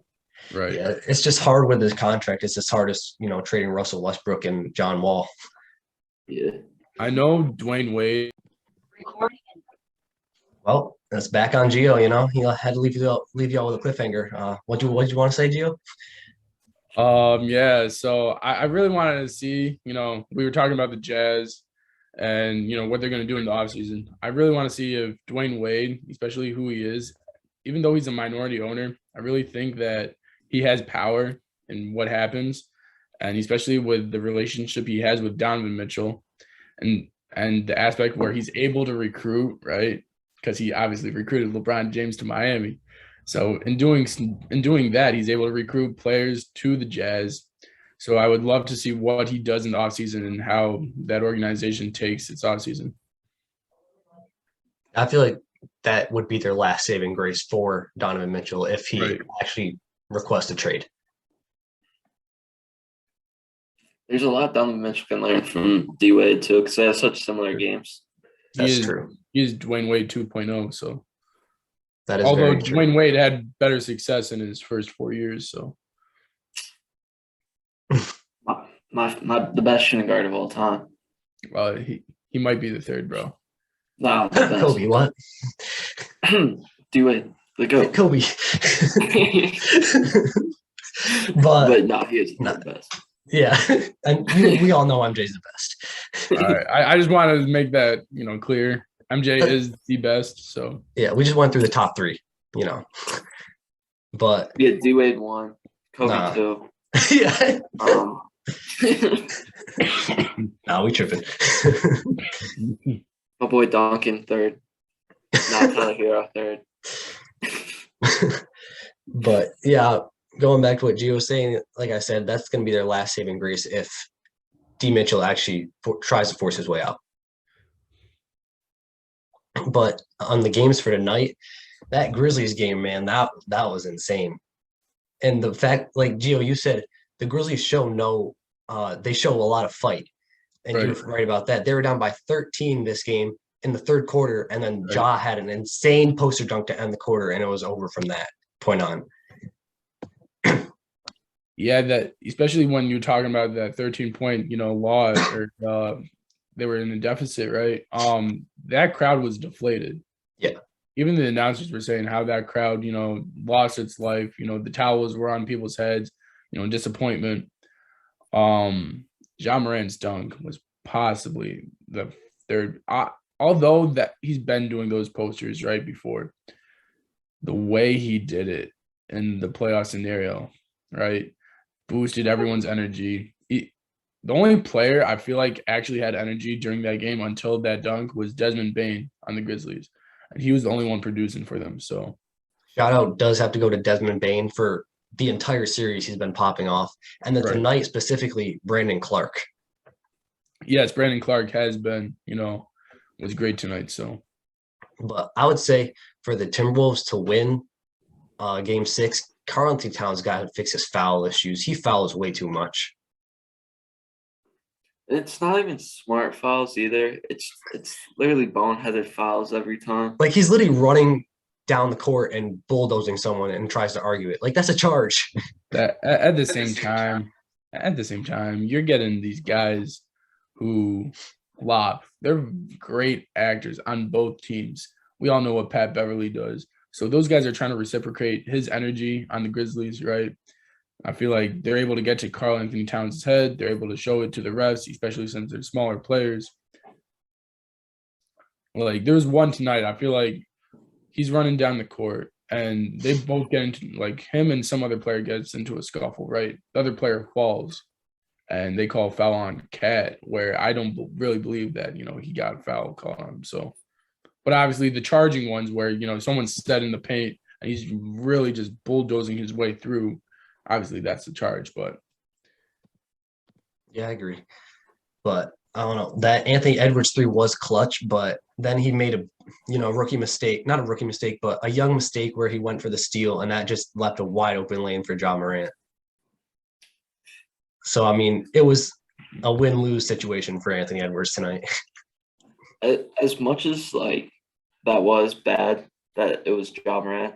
C: Right.
B: Yeah, it's just hard with his contract. It's as hard as, trading Russell Westbrook and John Wall.
A: Yeah.
C: I know Dwayne Wade.
B: Well, it's back on Gio. He had to leave y'all with a cliffhanger. What do you want to say, Gio?
C: Yeah. So I really wanted to see. We were talking about the Jazz, and what they're going to do in the offseason. I really want to see if Dwayne Wade, especially who he is, even though he's a minority owner, I really think that he has power in what happens, and especially with the relationship he has with Donovan Mitchell. And the aspect where he's able to recruit, right? Because he obviously recruited LeBron James to Miami. So in doing that, he's able to recruit players to the Jazz. So I would love to see what he does in the offseason and how that organization takes its offseason.
B: I feel like that would be their last saving grace for Donovan Mitchell if he actually requests a trade.
A: There's a lot Donovan Mitchell can learn from D-Wade, too, because they have such similar games.
B: That's true.
C: He is Dwayne Wade 2.0, so.
B: That is
C: although
B: very true.
C: Dwayne Wade had better success in his first 4 years, so.
A: The best shooting guard of all time.
C: Well, he might be the third, bro.
A: Wow, the best.
B: Kobe, what?
A: D-Wade, the GOAT.
B: Kobe.
A: but no, he is not the best.
B: Yeah, and we all know MJ's the best.
C: All right, I just wanted to make that clear. MJ is the best, so
B: yeah, we just went through the top 3, But
A: yeah, D-Wade 1, Kobe 2.
B: Yeah. No, we tripping.
A: My boy Duncan 3rd. Not Tyler Hero 3rd.
B: But yeah. Going back to what Gio was saying, like I said, that's going to be their last saving grace if D. Mitchell actually tries to force his way out. But on the games for tonight, that Grizzlies game, man, that was insane. And the fact, like Gio, you said, the Grizzlies show they show a lot of fight. And you're right about that. They were down by 13 this game in the third quarter, and then Ja had an insane poster dunk to end the quarter, and it was over from that point on.
C: Yeah, that especially when you're talking about that 13-point, loss or they were in a deficit, right? That crowd was deflated.
B: Yeah.
C: Even the announcers were saying how that crowd, lost its life. The towels were on people's heads, disappointment. Ja Morant's dunk was possibly the third. Although that he's been doing those posters right before, the way he did it in the playoff scenario, right, boosted everyone's energy. The only player I feel like actually had energy during that game until that dunk was Desmond Bane on the Grizzlies. And he was the only one producing for them. So
B: Shout out does have to go to Desmond Bane for the entire series he's been popping off. And then
C: Right.
B: tonight, specifically, Brandon Clark.
C: yes, Brandon Clark has been, was great tonight. So
B: But I would say for the Timberwolves to win game 6, Karl-Anthony Towns got to fix his foul issues. He fouls way too much.
A: It's not even smart fouls either. It's literally boneheaded fouls every time.
B: Like he's literally running down the court and bulldozing someone and tries to argue it. Like that's a charge.
C: that at the same time, you're getting these guys who lob. They're great actors on both teams. We all know what Pat Beverly does. So those guys are trying to reciprocate his energy on the Grizzlies, right? I feel like they're able to get to Karl-Anthony Towns' head. They're able to show it to the refs, especially since they're smaller players. Like there was one tonight, I feel like he's running down the court and they both get into, like him and some other player gets into a scuffle, right? The other player falls and they call foul on Cat, where I don't really believe that, he got a foul call on him. So, but obviously the charging ones where, someone's set in the paint and he's really just bulldozing his way through. Obviously that's the charge, but.
B: Yeah, I agree. But I don't know. That Anthony Edwards 3 was clutch, but then he made a rookie mistake. Not a rookie mistake, but a young mistake where he went for the steal, and that just left a wide open lane for Ja Morant. So, I mean, it was a win-lose situation for Anthony Edwards tonight.
A: As much as, like, that was bad that it was Ja Morant,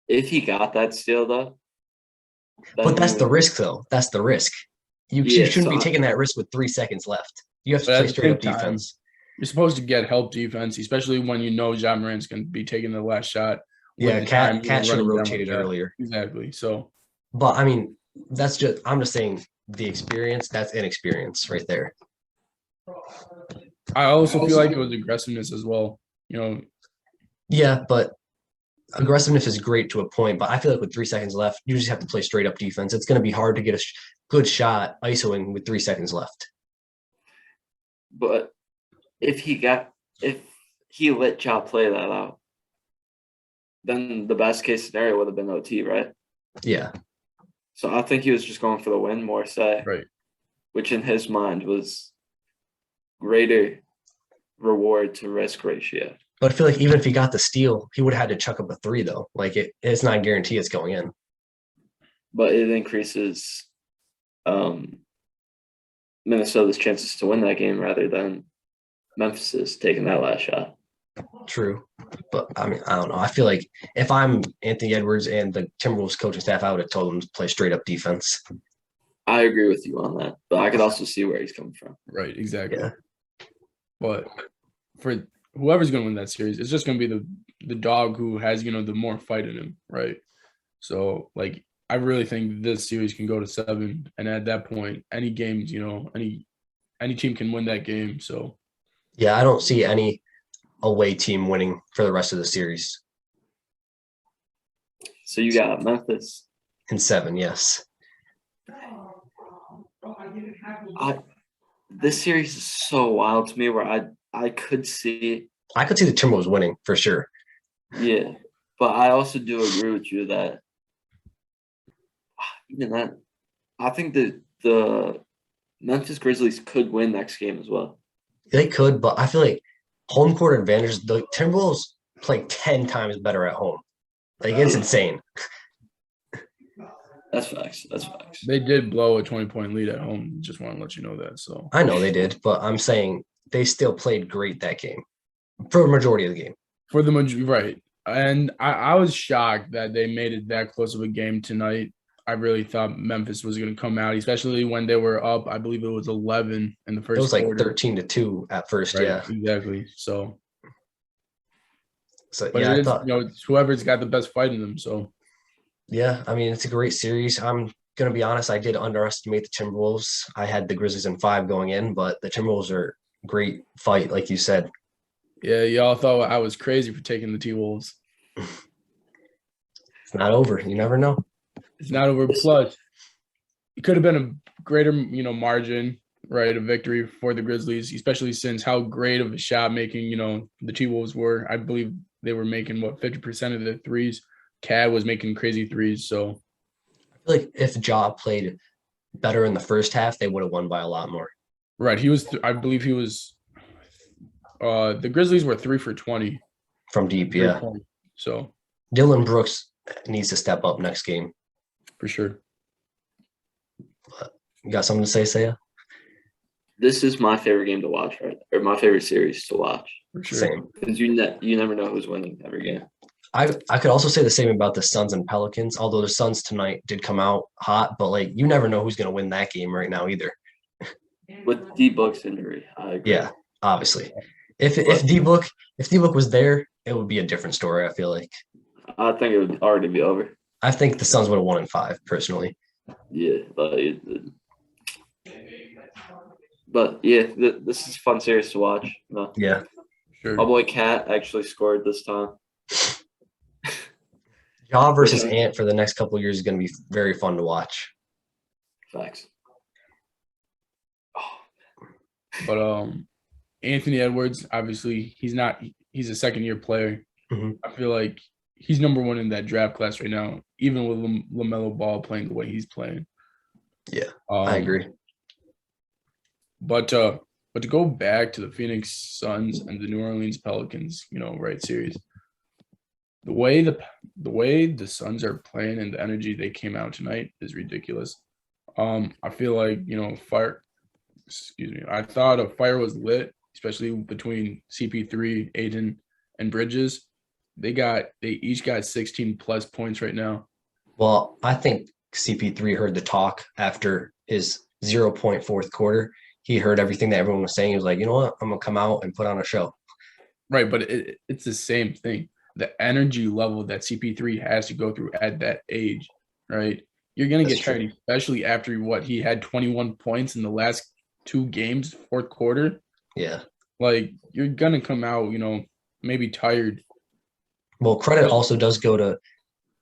A: if he got that steal, though.
B: But that's the risk, though. That's the risk. You shouldn't be taking that risk with 3 seconds left. You have to play straight up defense.
C: You're supposed to get help defense, especially when Ja Morant's going to be taking the last shot.
B: Yeah, Cat should have rotated earlier.
C: Exactly. So,
B: but I mean, I'm just saying the experience. That's inexperience right there.
C: I also feel like it was aggressiveness as well.
B: Yeah, but aggressiveness is great to a point, but I feel like with 3 seconds left, you just have to play straight up defense. It's going to be hard to get a good shot isoing with 3 seconds left.
A: But if he let Ja play that out, then the best case scenario would have been OT, right?
B: Yeah.
A: So I think he was just going for the win more so,
C: right?
A: Which in his mind was greater reward to risk ratio.
B: But I feel like even if he got the steal, he would have had to chuck up a 3, though. Like it's not a guarantee it's going in.
A: But it increases Minnesota's chances to win that game rather than Memphis's taking that last shot.
B: True. But I mean, I don't know. I feel like if I'm Anthony Edwards and the Timberwolves coaching staff, I would have told him to play straight up defense.
A: I agree with you on that, but I could also see where he's coming from.
C: Right, exactly.
B: Yeah.
C: But for whoever's going to win that series, it's just going to be the dog who has, the more fight in him, right? So, like, I really think this series can go to 7, and at that point, any games, any team can win that game. So,
B: yeah, I don't see any away team winning for the rest of the series.
A: So you got Memphis
B: in 7, yes.
A: This series is so wild to me where I could see
B: the Timberwolves winning for sure.
A: Yeah, but I also do agree with you that I think that the Memphis Grizzlies could win next game as well.
B: They could, but I feel like home court advantage, the Timberwolves play 10 times better at home. Like, it's insane.
A: That's facts.
C: They did blow a 20-point lead at home. Just want to let you know that. So
B: I know they did, but I'm saying they still played great that game for the majority of the game.
C: For the majority, right. And I was shocked that they made it that close of a game tonight. I really thought Memphis was going to come out, especially when they were up. I believe it was 11 in the
B: It
C: first
B: was like
C: quarter.
B: 13-2 at first,
C: Right,
B: yeah.
C: exactly. So,
B: So
C: but
B: yeah,
C: it
B: I
C: is,
B: thought,
C: it's whoever's got the best fight in them. So,
B: yeah, I mean, it's a great series. I'm gonna be honest, I did underestimate the Timberwolves. I had the Grizzlies in 5 going in, but the Timberwolves are a great fight, like you said.
C: yeah, y'all thought I was crazy for taking the T-Wolves.
B: It's not over. You never know.
C: It's not over. Plus, it could have been a greater, margin, right, of victory for the Grizzlies, especially since how great of a shot making, the T-Wolves were. I believe they were making, 50% of their threes. Cad was making crazy threes. So,
B: I feel like if Ja played better in the first half, they would have won by a lot more
C: right, I believe he was, the Grizzlies were 3 for 20.
B: from deep. Yeah,
C: Point. So,
B: Dylan Brooks needs to step up next game.
C: for sure.
B: You got something to say, Saya?
A: This is my favorite game to watch, right? Or my favorite series to watch.
C: For sure.
B: Same.
A: Because you never know who's winning every game.
B: I could also say the same about the Suns and Pelicans, although the Suns tonight did come out hot, but like you never know who's going to win that game right now either.
A: With D-Book's injury, I agree.
B: Yeah, obviously. If D-Book was there, it would be a different story, I feel like.
A: I think it would already be over.
B: I think the Suns would have won in 5, personally.
A: Yeah, but yeah, this is a fun series to watch. No.
B: Yeah.
C: Sure.
A: My boy Cat actually scored this time.
B: Ja versus Ant for the next couple of years is going to be very fun to watch.
A: Facts.
C: But Anthony Edwards, obviously, he's a second-year player.
B: Mhm.
C: I feel like he's number 1 in that draft class right now, even with LaMelo Ball playing the way he's playing.
B: Yeah, I agree.
C: But to go back to the Phoenix Suns and the New Orleans Pelicans, series, the way the Suns are playing and the energy they came out tonight is ridiculous. I feel like, I thought a fire was lit, especially between CP3, Aiden, and Bridges. They each got 16 plus points right now.
B: Well, I think CP3 heard the talk after his 0-point fourth quarter. He heard everything that everyone was saying. He was like, you know what? I'm going to come out and put on a show.
C: Right, but it's the same thing. The energy level that CP3 has to go through at that age, right? You're going to get tired, especially after he had 21 points in the last 2 games, fourth quarter.
B: Yeah.
C: Like, you're going to come out, maybe tired.
B: Well, credit also does go to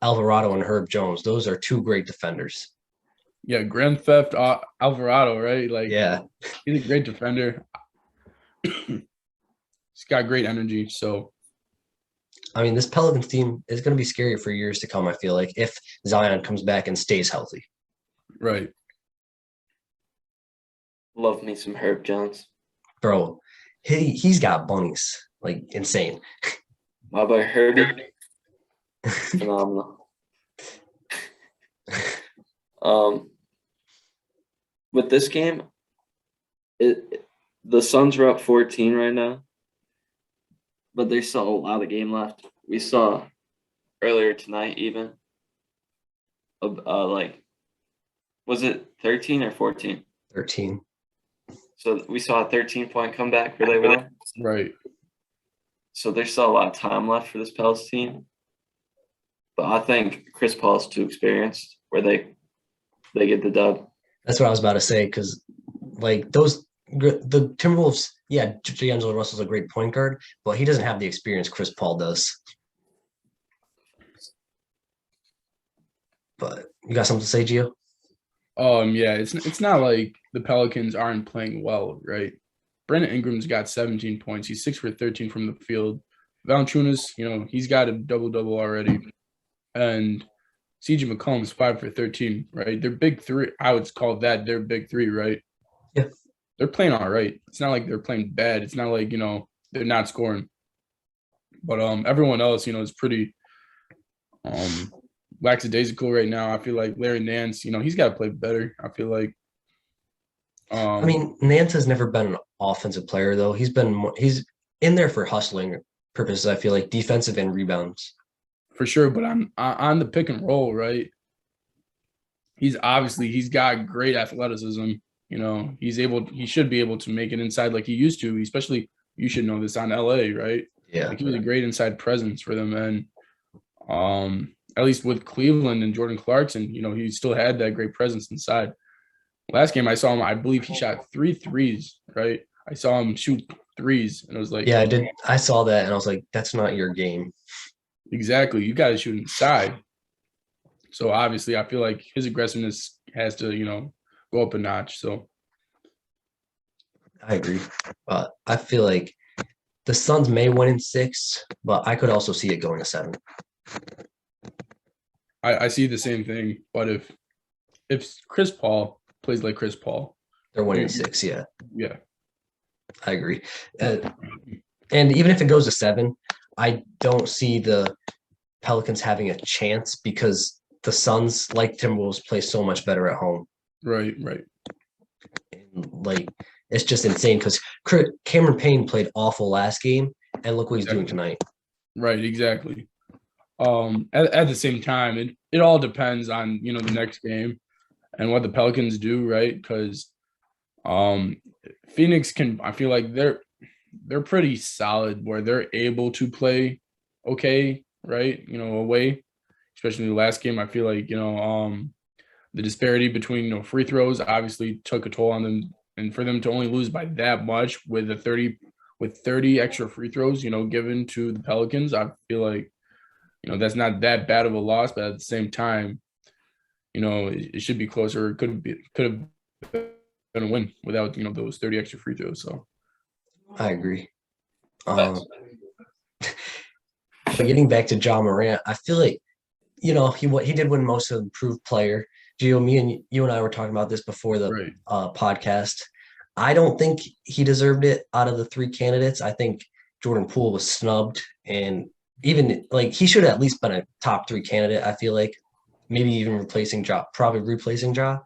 B: Alvarado and Herb Jones. Those are 2 great defenders.
C: Yeah, Grand Theft Alvarado, right? Like,
B: yeah,
C: he's a great defender. He's got great energy. So,
B: I mean, this Pelicans team is going to be scary for years to come, I feel like, if Zion comes back and stays healthy.
C: Right.
A: Love me some Herb Jones.
B: Bro, he's got bunnies. Like, insane.
A: My boy Herbie. Phenomenal. With this game, the Suns are up 14 right now, but there's still a lot of game left. We saw earlier tonight even, was it 13 or 14?
B: 13.
A: So we saw a 13-point comeback where they won.
C: Right.
A: So there's still a lot of time left for this Pels team. But I think Chris Paul's too experienced where they get the dub.
B: That's what I was about to say, because like the Timberwolves, yeah, D'Angelo Russell's a great point guard, but he doesn't have the experience Chris Paul does. But you got something to say, Gio?
C: Yeah, it's not like the Pelicans aren't playing well, right? Brandon Ingram's got 17 points. He's 6 for 13 from the field. Valanciunas, he's got a double-double already. And CJ McCollum's 5 for 13, right? They're big 3. I would call that their big 3, right?
B: Yeah.
C: They're playing all right. It's not like they're playing bad. It's not like, they're not scoring. But everyone else, is pretty lackadaisical right now. I feel like Larry Nance, he's got to play better. I feel like.
B: I mean, Nance has never been an offensive player, though. He's in there for hustling purposes, I feel like, defensive and rebounds.
C: For sure, but on the pick and roll, right? he's got great athleticism. You know, he should be able to make it inside like he used to, especially you should know this on LA, right?
B: Yeah.
C: Like he was a great inside presence for them. And at least with Cleveland and Jordan Clarkson, you know, he still had that great presence inside. Last game I saw him, I believe he shot 3 threes, right? I saw him shoot threes, and it was like,
B: Yeah, I did. I saw that and I was like, that's not your game.
C: exactly, you got to shoot inside. So obviously, I feel like his aggressiveness has to, you know, go up a notch. So
B: I agree. But I feel like the Suns may win in 6, but I could also see it going to 7.
C: I see the same thing. But if Chris Paul plays like Chris Paul,
B: They're winning 6, yeah.
C: yeah,
B: I agree. And even if it goes to 7, I don't see the Pelicans having a chance because the Suns, like Timberwolves, play so much better at home.
C: right.
B: And, like, it's just insane because Cameron Payne played awful last game, and look what he's doing tonight.
C: Right, exactly. At the same time, it all depends on, you know, the next game and what the Pelicans do, right? Because Phoenix I feel like they're pretty solid where they're able to play okay, right? You know, away, especially the last game. I feel like, you know, the disparity between, you know, free throws obviously took a toll on them, and for them to only lose by that much with 30 extra free throws, you know, given to the Pelicans, I feel like, you know, that's not that bad of a loss, but at the same time, you know, it should be closer. It could have been a win without, you know, those 30 extra free throws. So
B: I agree. But getting back to Ja Morant, I feel like, you know, he did win most of improved player. Gio, you and I were talking about this before the
C: right.
B: podcast. I don't think he deserved it out of the 3 candidates. I think Jordan Poole was snubbed, and even like he should have at least been a top 3 candidate. I feel like maybe even replacing Ja, probably replacing Ja.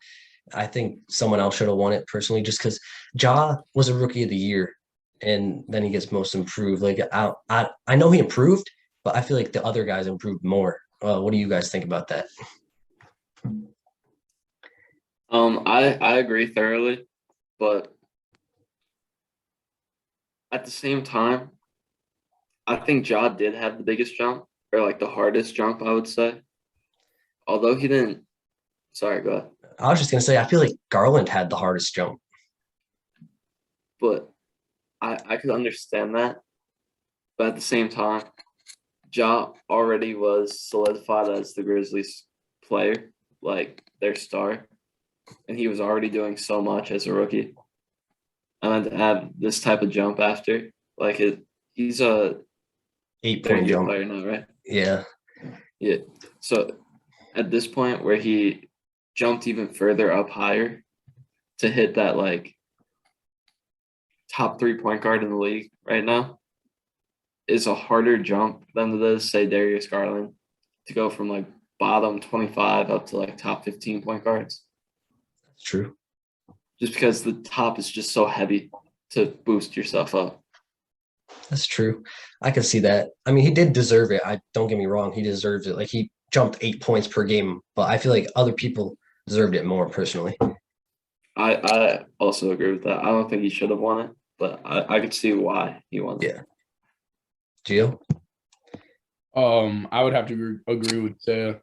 B: I think someone else should have won it personally, just because Ja was a rookie of the year, and then he gets most improved. Like I know he improved, but I feel like the other guys improved more. What do you guys think about that?
A: I agree thoroughly, but at the same time, I think Ja did have the biggest jump, or like the hardest jump, I would say. Although he didn't. Sorry, go ahead.
B: I was just gonna say I feel like Garland had the hardest jump.
A: But I could understand that. But at the same time, Ja already was solidified as the Grizzlies player, like their star. And he was already doing so much as a rookie. And to add this type of jump after, like he's a
B: 8-point jump.
A: player now, right?
B: Yeah.
A: Yeah. So at this point where he jumped even further up higher to hit that like top 3 point guard in the league right now is a harder jump than it is, say, Darius Garland, to go from like bottom 25 up to like top 15 point guards.
B: That's true.
A: Just because the top is just so heavy to boost yourself up.
B: That's true. I can see that. I mean, he did deserve it. Don't get me wrong, he deserves it. Like he jumped 8 points per game, but I feel like other people deserved it more personally.
A: I also agree with that. I don't think he should have won it, but I could see why he won it.
B: Yeah. Gio?
C: I would have to agree with Saya.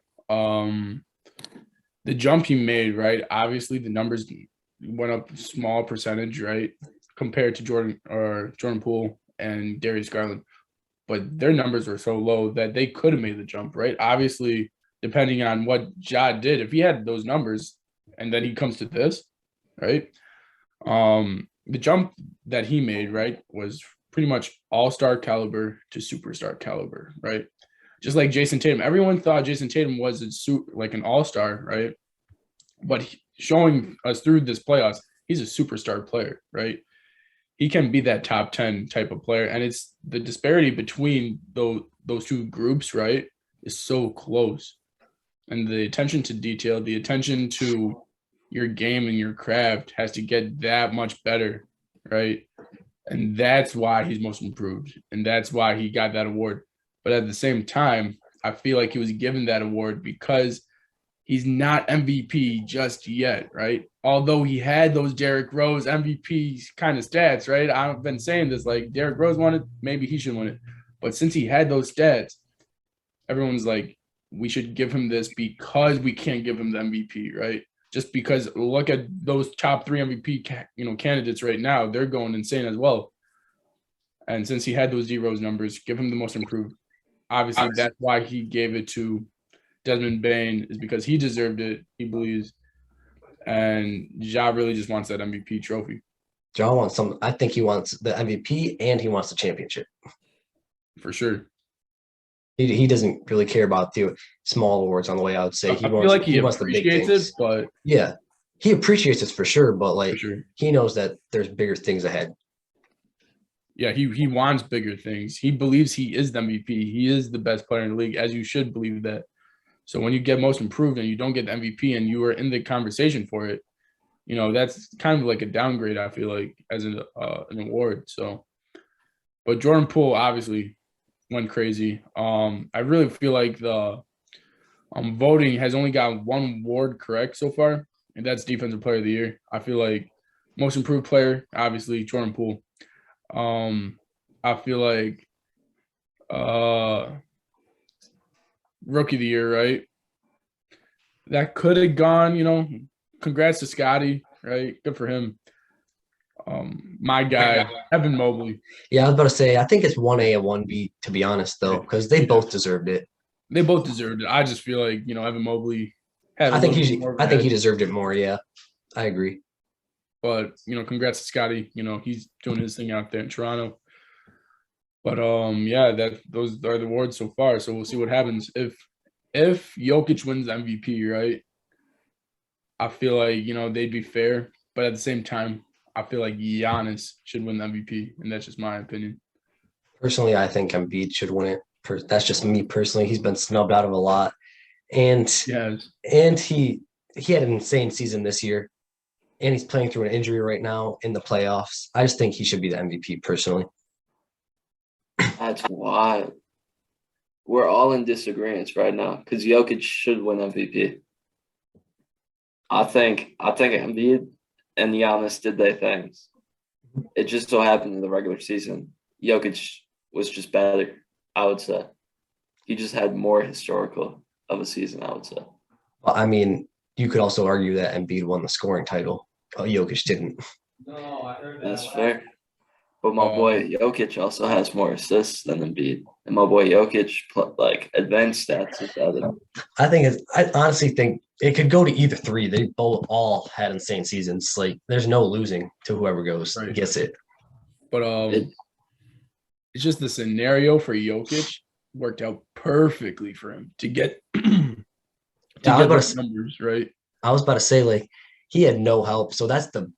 C: The jump he made, right? Obviously, the numbers went up a small percentage, right, compared to Jordan Poole and Darius Garland, but their numbers were so low that they could have made the jump, right? Obviously, depending on what Ja did, if he had those numbers and then he comes to this, right? The jump that he made, right, was pretty much all-star caliber to superstar caliber, right? Just like Jason Tatum. Everyone thought Jason Tatum was like an all-star, right? But showing us through this playoffs, he's a superstar player, right? He can be that top 10 type of player. And it's the disparity between those two groups, right, is so close. And the attention to detail, the attention to your game and your craft has to get that much better, right? And that's why he's most improved. And that's why he got that award. But at the same time, I feel like he was given that award because he's not MVP just yet, right? Although he had those Derrick Rose MVP kind of stats, right? I've been saying this, like Derrick Rose won it, maybe he should win it. But since he had those stats, everyone's like, we should give him this because we can't give him the MVP, right? Just because look at those top 3 MVP, candidates right now, they're going insane as well. And since he had those D Rose numbers, give him the most improved. Obviously, that's why he gave it to Desmond Bain, is because he deserved it, he believes. And Ja really just wants that MVP trophy.
B: John wants some. I think he wants the MVP and he wants the championship.
C: For sure.
B: He doesn't really care about the small awards on the way. I would say
C: I feel like he
B: wants the big
C: appreciates
B: things.
C: it, but
B: yeah, he appreciates it for sure. But like,
C: for sure.
B: he knows that there's bigger things ahead.
C: Yeah, he wants bigger things. He believes he is the MVP. He is the best player in the league, as you should believe that. So when you get most improved and you don't get the MVP and you are in the conversation for it, that's kind of like a downgrade, I feel like, as an award. So, but Jordan Poole obviously went crazy. I really feel like the voting has only got one award correct so far, and that's Defensive Player of the Year. I feel like most improved player, obviously, Jordan Poole. I feel like Rookie of the Year, right? That could have gone, congrats to Scotty, right? Good for him. My guy, Evan Mobley.
B: Yeah, I was about to say, I think it's 1A and 1B, to be honest, though, because they both deserved it.
C: They both deserved it. I just feel like, Evan Mobley had
B: I think he deserved it more, yeah. I agree.
C: But, congrats to Scotty. He's doing his thing out there in Toronto. But those are the awards so far. So we'll see what happens. If Jokic wins MVP, right? I feel like, they'd be fair. But at the same time, I feel like Giannis should win the MVP, and that's just my opinion.
B: Personally, I think Embiid should win it. That's just me personally. He's been snubbed out of a lot, and he had an insane season this year, and he's playing through an injury right now in the playoffs. I just think he should be the MVP personally.
A: That's wild. We're all in disagreement right now because Jokic should win MVP. I think Embiid and Giannis did their things. It just so happened in the regular season, Jokic was just better, I would say. He just had more historical of a season, I would say.
B: Well, I mean, you could also argue that Embiid won the scoring title. Jokic didn't.
A: No, I heard that. That's fair. But my boy Jokic also has more assists than Embiid. And my boy Jokic, advanced stats is better.
B: I honestly think it could go to either three. They both all had insane seasons. Like, there's no losing to whoever gets it.
C: But it's just the scenario for Jokic worked out perfectly for him to get those numbers, right?
B: I was about to say, like, he had no help. So that's the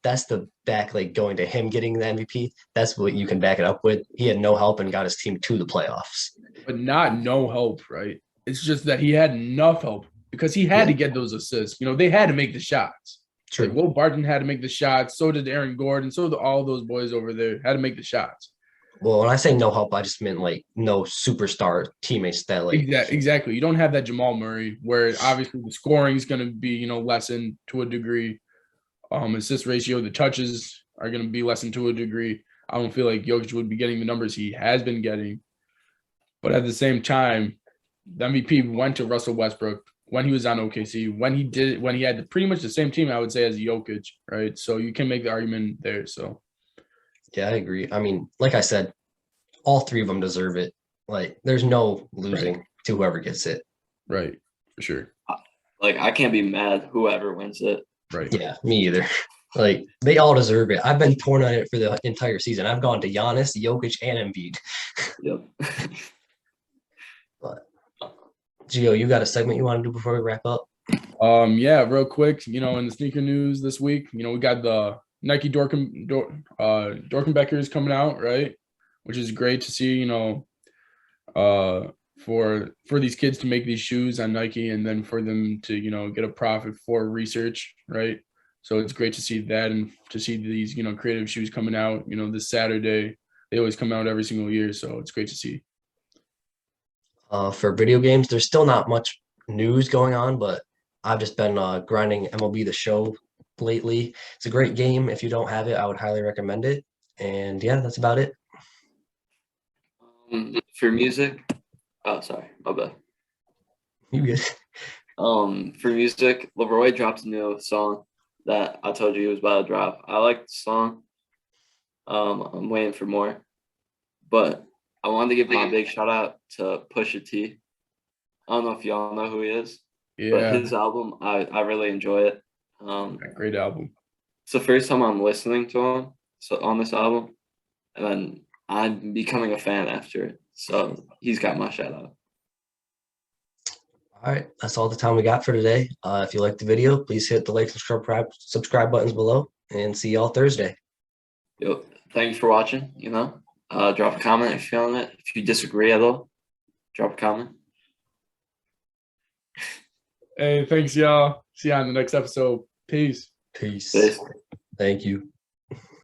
B: back, like, going to him getting the MVP. That's what you can back it up with. He had no help and got his team to the playoffs.
C: But not no help, right? It's just that he had enough help because he had to get those assists. They had to make the shots.
B: True.
C: Like, Will Barton had to make the shots. So did Aaron Gordon. So did all those boys over there had to make the shots.
B: Well, when I say no help, I just meant, like, no superstar teammates that, like.
C: Exactly. You don't have that Jamal Murray where obviously the scoring is going to be, lessened to a degree. Assist ratio, the touches are going to be lessened to a degree. I don't feel like Jokic would be getting the numbers he has been getting. But at the same time, the MVP went to Russell Westbrook when he was on OKC, when he had pretty much the same team, I would say, as Jokic, right? So you can make the argument there. So
B: yeah, I agree. I mean, like I said, all three of them deserve it. Like, there's no losing to whoever gets it.
C: Right, for sure.
A: Like, I can't be mad whoever wins it.
C: Right.
B: Yeah, me either. Like, they all deserve it. I've been torn on it for the entire season. I've gone to Giannis, Jokic, and Embiid.
A: Yep.
B: But Gio, you got a segment you want to do before we wrap up?
C: Yeah, real quick. In the sneaker news this week, we got the Nike Dorkenbeckers coming out, right? Which is great to see. For these kids to make these shoes on Nike and then for them to, get a profit for research, right? So it's great to see that and to see these, creative shoes coming out, this Saturday. They always come out every single year. So it's great to see.
B: For video games, there's still not much news going on, but I've just been grinding MLB The Show lately. It's a great game. If you don't have it, I would highly recommend it. And yeah, that's about it.
A: For music, oh sorry, my bad.
B: You good?
A: For music, Leroy dropped a new song that I told you he was about to drop. I like the song. I'm waiting for more, but I wanted to give my big shout out to Pusha T. I don't know if y'all know who he is, but
C: Yeah,
A: his album, I really enjoy it.
C: great album.
A: It's the first time I'm listening to him on this album, and then I'm becoming a fan after it. So he's got my shout out.
B: All right, that's all the time we got for today. If you liked the video, please hit the like, subscribe buttons below, and see y'all Thursday.
A: Yo, thank you for watching. Drop a comment if you're feeling it. If you disagree at all, drop a comment.
C: Hey, thanks, y'all. See you on the next episode. Peace.
B: Peace.
A: Peace.
B: Thank you.